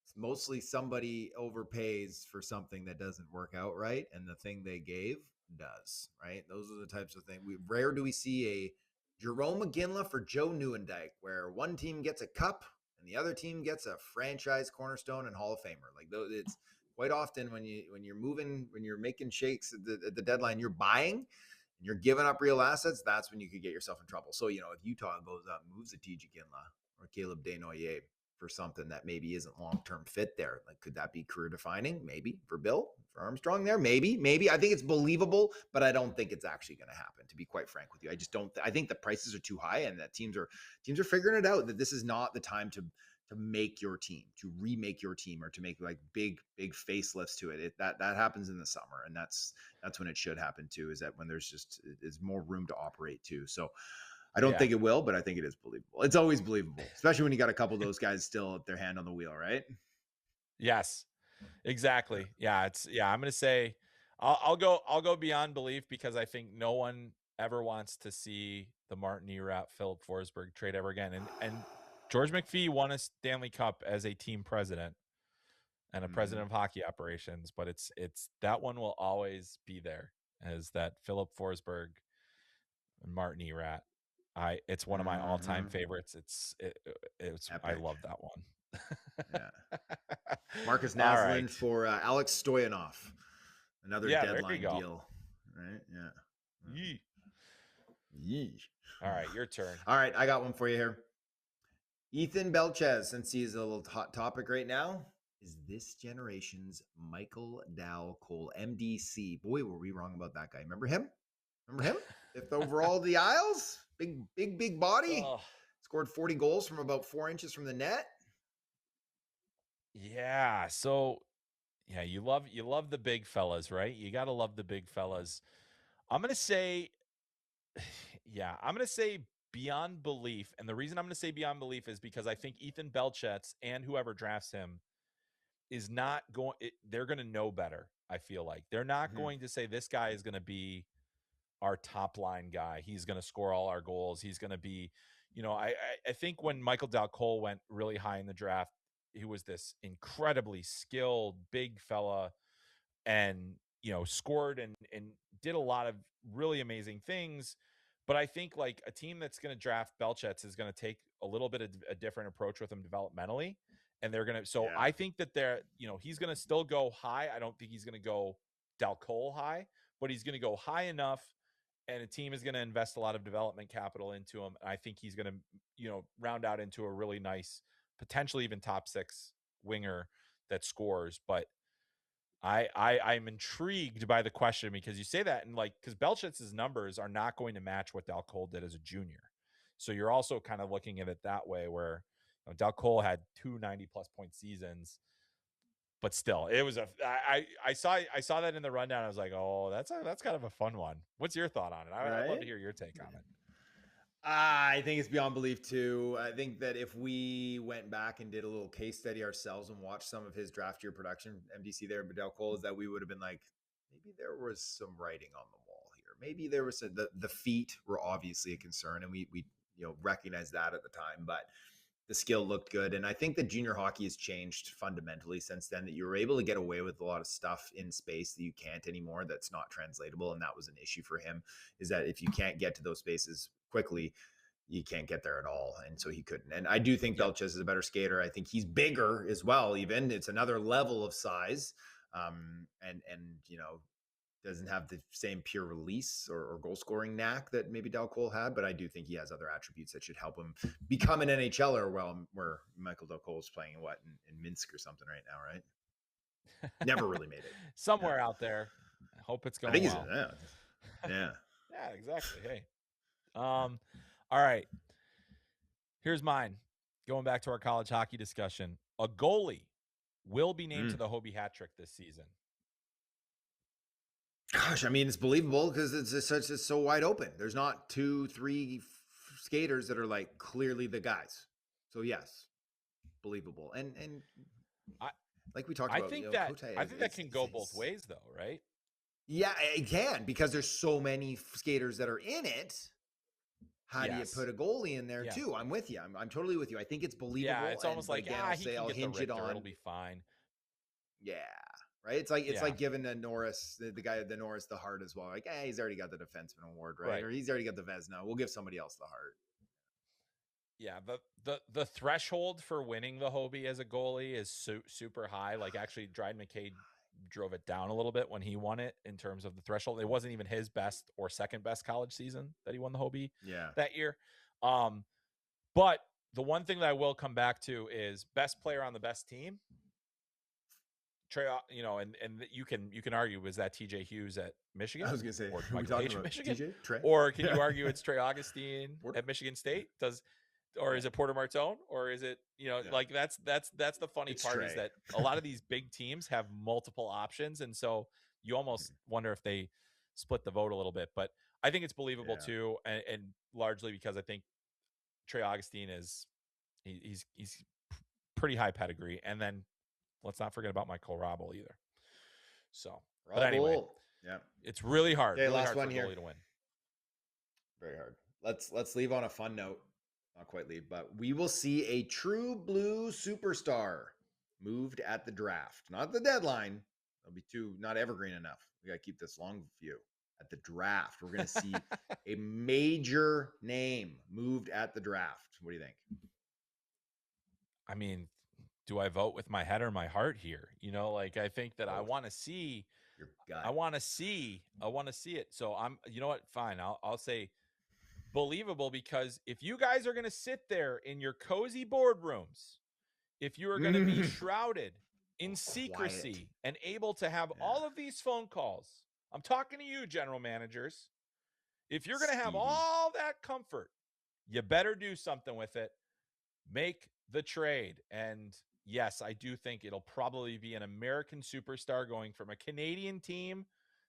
it's mostly somebody overpays for something that doesn't work out right, and the thing they gave does, right? Those are the types of things. Rare do we see a Jerome McGinley for Joe Nieuwendyk, where one team gets a cup and the other team gets a franchise cornerstone and Hall of Famer. Like those, it's quite often when you're making shakes at the deadline, you're buying and you're giving up real assets. That's when you could get yourself in trouble. So if Utah goes up, moves a TJ Ginla or Caleb Desnoyers for something that maybe isn't long-term fit there, like, could that be career defining? Maybe for Bill, for Armstrong there, maybe. I think it's believable, but I don't think it's actually going to happen, to be quite frank with you. I just don't. I think the prices are too high, and that teams are figuring it out, that this is not the time to make your team, to remake your team, or to make like big facelifts to it. That happens in the summer, and that's when it should happen too, is that when there's more room to operate too. So I don't think it will, but I think it is believable. It's always believable, especially when you got a couple of those guys still at their hand on the wheel, right? Yes, exactly. Yeah, I'm going to say I'll go beyond belief, because I think no one ever wants to see the Martin Erat, Philip Forsberg trade ever again. And George McPhee won a Stanley Cup as a team president and a president of hockey operations, but it's that one will always be there, as that Philip Forsberg and Martin Erat. It's one of my all-time favorites. It's Epic. I love that one. Yeah. Marcus All Naslund right. for Alex Stoyanov. Another deadline there you deal. Right? Yeah. Yee. All right, your turn. All right, I got one for you here. Ethan Belchetz, since he's a little hot topic right now, is this generation's Michael Dal-Cole, MDC. Boy, were we wrong about that guy. Remember him? Fifth overall, the Isles. Big body. Oh. Scored 40 goals from about 4 inches from the net. Yeah. So, yeah, you love the big fellas, right? You got to love the big fellas. I'm going to say, beyond belief. And the reason I'm going to say beyond belief is because I think Ethan Belchetz and whoever drafts him is not going, they're going to know better. I feel like they're not going to say this guy is going to be our top line guy. He's going to score all our goals. He's going to be, I think when Michael Dal-Cole went really high in the draft, he was this incredibly skilled big fella, and scored and did a lot of really amazing things. But I think like a team that's going to draft Belchetz is going to take a little bit of a different approach with him developmentally, and they're going to. I think that he's going to still go high. I don't think he's going to go Dal-Cole high, but he's going to go high enough, and a team is going to invest a lot of development capital into him. And I think he's going to, round out into a really nice, potentially even top 6 winger that scores. But I'm intrigued by the question, because you say that, and because Belchetz's numbers are not going to match what Dal-Cole did as a junior. So you're also kind of looking at it that way, where Dal-Cole had 2 90+ point seasons, but still, it was I saw that in the rundown. I was like, oh, that's kind of a fun one. What's your thought on it? I'd love to hear your take on it. I think it's beyond belief too. I think that if we went back and did a little case study ourselves and watched some of his draft year production, MDC there, Dal-Cole, is that we would have been like, maybe there was some writing on the wall here. Maybe there was the feet were obviously a concern, and we recognize that at the time. But The skill looked good. And I think that junior hockey has changed fundamentally since then, that you were able to get away with a lot of stuff in space that you can't anymore, that's not translatable. And that was an issue for him, is that if you can't get to those spaces quickly, you can't get there at all. And so he couldn't. And I do think Belchetz is a better skater. I think he's bigger as well. Even it's another level of size. And doesn't have the same pure release or goal scoring knack that maybe Dal Cole had, but I do think he has other attributes that should help him become an NHLer. Well, where Michael Dal Cole is playing in Minsk or something right now, right? Never really made it. Somewhere out there. I hope it's going well. Yeah. Yeah, exactly. Hey. All right. Here's mine. Going back to our college hockey discussion. A goalie will be named to the Hobey hat trick this season. Gosh, I mean, it's believable because it's so wide open. There's not 2-3 skaters that are like clearly the guys. So yes, believable. And like we talked about, I think that can go both ways though, right? Yeah, it can, because there's so many skaters that are in it. How do you put a goalie in there too? I'm with you. I'm totally with you. I think it's believable. Yeah, it's almost like, again, I'll hinge it on. It'll be fine. Yeah. Right. It's like giving the Norris, the guy at the Norris, the Hart as well. Like, he's already got the defenseman award, right? Or he's already got the Vezina. We'll give somebody else the Hart. Yeah, the threshold for winning the Hobey as a goalie is super high. Like, actually, Dryden McKay drove it down a little bit when he won it in terms of the threshold. It wasn't even his best or second best college season that he won the Hobey that year. But the one thing that I will come back to is best player on the best team. Trey, and you can argue, was that TJ Hughes at Michigan? I was going to say, or Michael Page at Michigan? TJ? Trey? Or can you argue it's Trey Augustine at Michigan State? Or is it Porter Martone? Or is it, like that's the funny part, Trey. Is that a lot of these big teams have multiple options. And so you almost wonder if they split the vote a little bit, but I think it's believable too. And largely because I think Trey Augustine he's pretty high pedigree. And then let's not forget about Michael Robel either. So, but anyway, it's really hard. Okay, really last hard one for a here goalie to win. Very hard. Let's leave on a fun note. Not quite leave, but we will see a true blue superstar moved at the draft, not the deadline. That'll be not evergreen enough. We got to keep this long view. At the draft, we're going to see a major name moved at the draft. What do you think? I mean, do I vote with my head or my heart here? I think that I want to see your gut. I want to see it. So you know what? Fine. I'll say believable, because if you guys are going to sit there in your cozy boardrooms, if you are going to be shrouded in secrecy and able to have all of these phone calls, I'm talking to you, general managers. If you're going to have all that comfort, you better do something with it. Make the trade. And yes, I do think it'll probably be an American superstar going from a Canadian team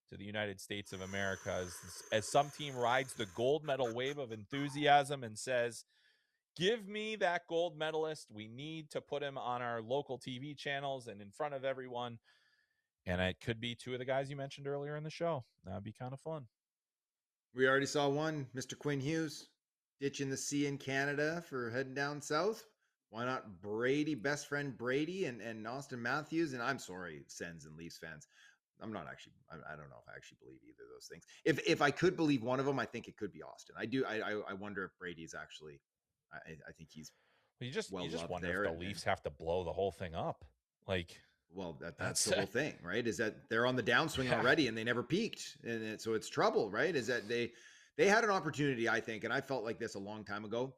to the United States of America as some team rides the gold medal wave of enthusiasm and says, give me that gold medalist. We need to put him on our local TV channels and in front of everyone. And it could be two of the guys you mentioned earlier in the show. That'd be kind of fun. We already saw one, Mr. Quinn Hughes, ditching the sea in Canada for heading down south. Why not Brady, best friend Brady and Austin Matthews? And I'm sorry, Sens and Leafs fans. I don't know if I actually believe either of those things. If I could believe one of them, I think it could be Austin. I do. I wonder if Brady's actually, I think he's you just wonder if the Leafs have to blow the whole thing up. Well, that's the whole thing, right? Is that they're on the downswing already and they never peaked. And so it's trouble, right? Is that they had an opportunity, I think, and I felt like this a long time ago,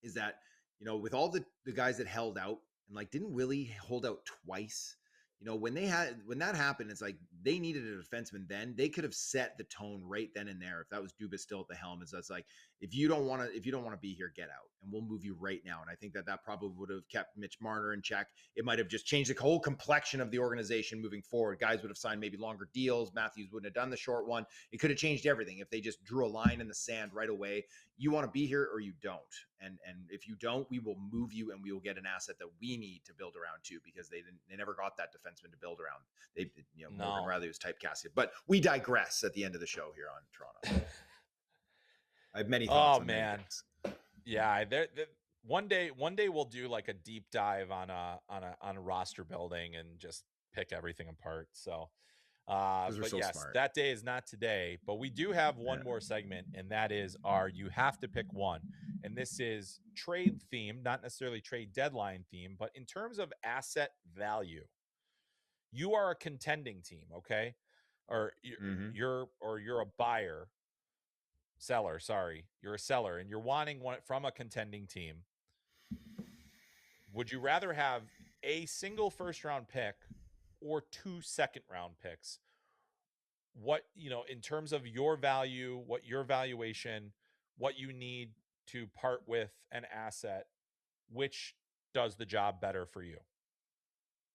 is that, with all the guys that held out, and didn't Willie hold out twice? When that happened, it's like they needed a defenseman then. They could have set the tone right then and there if that was Dubas still at the helm. It's like, if you don't want to be here, get out, and we'll move you right now. And I think that probably would have kept Mitch Marner in check. It might have just changed the whole complexion of the organization moving forward. Guys would have signed maybe longer deals. Matthews wouldn't have done the short one. It could have changed everything if they just drew a line in the sand right away. You want to be here or you don't. And if you don't, we will move you and we will get an asset that we need to build around too, because they never got that defenseman to build around. Morgan Riley was typecasted. But we digress at the end of the show here on Toronto. I have many thoughts on man. Yeah, one day we'll do like a deep dive on a roster building and just pick everything apart. So Because we're but so yes, smart. that day is not today, but we do have one more segment, and that is our you have to pick one. And this is trade theme, not necessarily trade deadline theme, but in terms of asset value. You are a contending team, okay? Or Mm-hmm. you're a buyer, seller, sorry. You're a seller and you're wanting one from a contending team. Would you rather have a single first round pick or 2 second round picks? What, in terms of your value, what your valuation, what you need to part with an asset, which does the job better for you?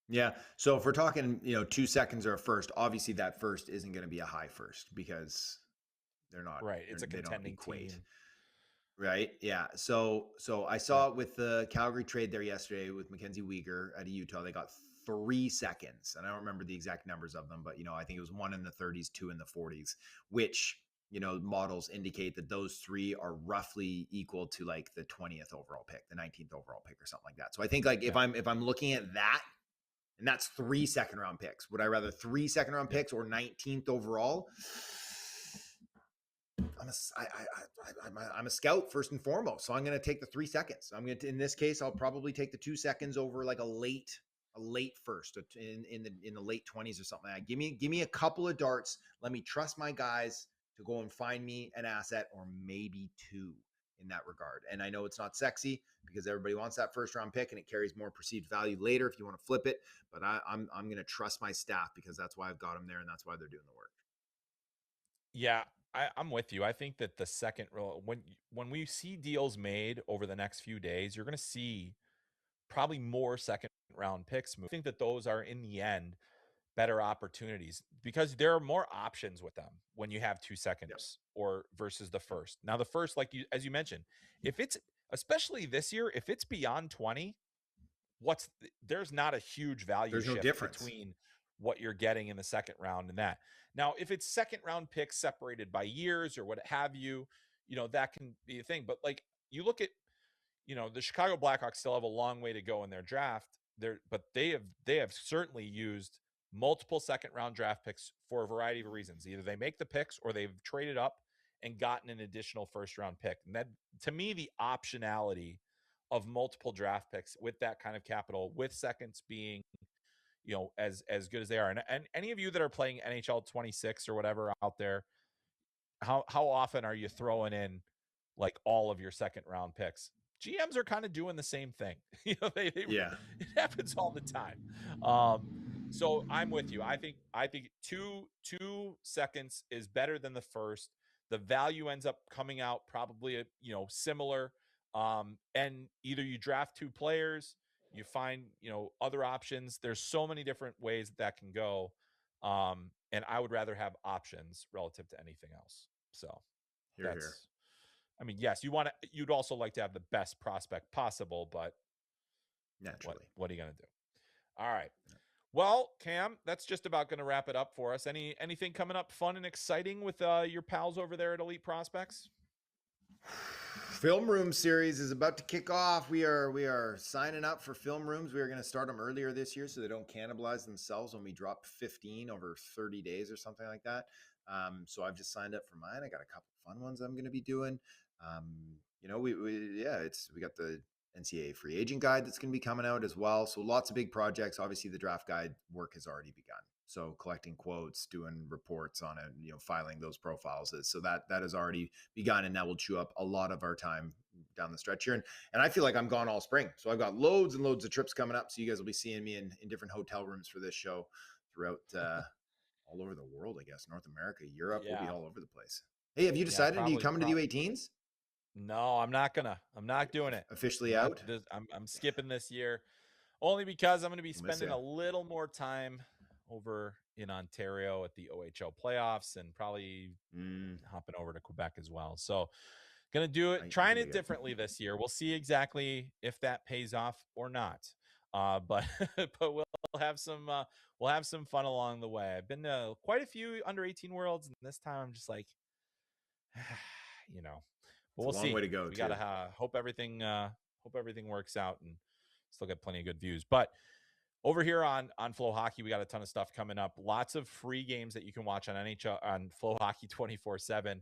Yeah. So if we're talking, 2 seconds or a first, obviously that first isn't going to be a high first because they're not, Right. It's a they don't contending equate. team. Right. Yeah. So I saw it with the Calgary trade there yesterday with Mackenzie Weegar out of Utah. They got 3 seconds, and I don't remember the exact numbers of them, but I think it was one in the 30s, two in the 40s, which models indicate that those three are roughly equal to like the 20th overall pick, the 19th overall pick, or something like that. So I think like if I'm looking at that, and that's 3 second-round picks, would I rather 3 second-round picks or 19th overall? I'm a scout first and foremost, so I'm going to take the 3 seconds. I'm going to, in this case, I'll probably take the 2 seconds over like a late first in the late 20s or something like that. Give me a couple of darts. Let me trust my guys to go and find me an asset or maybe two in that regard. And I know it's not sexy because everybody wants that first round pick and it carries more perceived value later if you want to flip it. But I'm going to trust my staff because that's why I've got them there and that's why they're doing the work. Yeah, I'm with you. I think that the second when we see deals made over the next few days, you're going to see probably more second round picks move. I think that those are in the end better opportunities because there are more options with them when you have 2 Yep. seconds or versus the first. Now the first, like you as you mentioned, if it's especially this year, if it's beyond 20, there's not a huge value There's no shift difference. between what you're getting in the second round and that. Now, if it's second round picks separated by years or what have you, that can be a thing. But like you look at, the Chicago Blackhawks still have a long way to go in their draft. But they have certainly used multiple second round draft picks for a variety of reasons. Either they make the picks or they've traded up and gotten an additional first round pick. And that, to me, the optionality of multiple draft picks with that kind of capital, with seconds being, as good as they are. And any of you that are playing NHL 26 or whatever out there, how often are you throwing in like all of your second round picks? GMs are kind of doing the same thing. Yeah. It happens all the time. So I'm with you. I think two seconds is better than the first. The value ends up coming out probably similar. And either you draft 2 players, you find other options. There's so many different ways that can go. And I would rather have options relative to anything else. So Here, here. that's, I mean, yes, you'd also like to have the best prospect possible, but Naturally. what are you going to do? All right. Well, Cam, that's just about going to wrap it up for us. Anything coming up fun and exciting with your pals over there at Elite Prospects? Film room series is about to kick off. We are signing up for film rooms. We are going to start them earlier this year so they don't cannibalize themselves when we drop 15 over 30 days or something like that. So I've just signed up for mine. I got a couple fun ones I'm going to be doing. We got the NCAA free agent guide that's going to be coming out as well. So lots of big projects. Obviously, the draft guide work has already begun. So collecting quotes, doing reports on it, filing those profiles. So that has already begun, and that will chew up a lot of our time down the stretch here. And I feel like I'm gone all spring. So I've got loads and loads of trips coming up. So you guys will be seeing me in different hotel rooms for this show throughout all over the world, I guess. North America, Europe, we'll be Yeah. all over the place. Hey, have you Yeah, decided? Are you coming to the U18s? No, I'm not gonna. I'm not doing it. Officially out? I'm skipping this year, only because I'm going to be We'll miss spending ya. a little more time over in Ontario at the OHL playoffs and probably hopping over to Quebec as well. So, going to do it, I trying can it dig it. differently this year. We'll see exactly if that pays off or not. But but we'll have some fun along the way. I've been to quite a few under 18 worlds, and this time I'm just like, but It's a we'll long see. way to go, We too. gotta hope everything hope everything works out and still get plenty of good views. But over here on FloHockey, we got a ton of stuff coming up. Lots of free games that you can watch on NHL on FloHockey 24/7,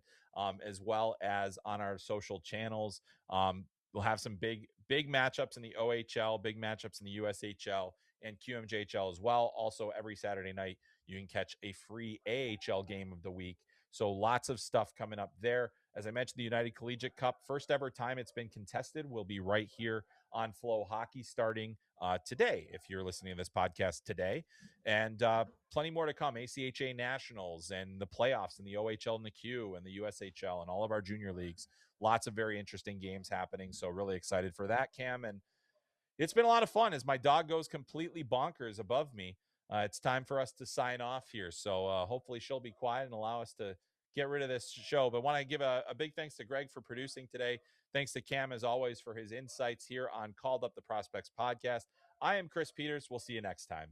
as well as on our social channels. We'll have some big matchups in the OHL, big matchups in the USHL and QMJHL as well. Also, every Saturday night you can catch a free AHL game of the week. So lots of stuff coming up there. As I mentioned, the United Collegiate Cup, first ever time it's been contested, will be right here on FloHockey starting today, if you're listening to this podcast today. And plenty more to come. ACHA Nationals and the playoffs and the OHL and the Q and the USHL and all of our junior leagues. Lots of very interesting games happening. So really excited for that, Cam. And it's been a lot of fun as my dog goes completely bonkers above me. It's time for us to sign off here. So hopefully she'll be quiet and allow us to get rid of this show. But want to give a big thanks to Greg for producing today. Thanks to Cam, as always, for his insights here on Called Up the Prospects podcast. I am Chris Peters. We'll see you next time.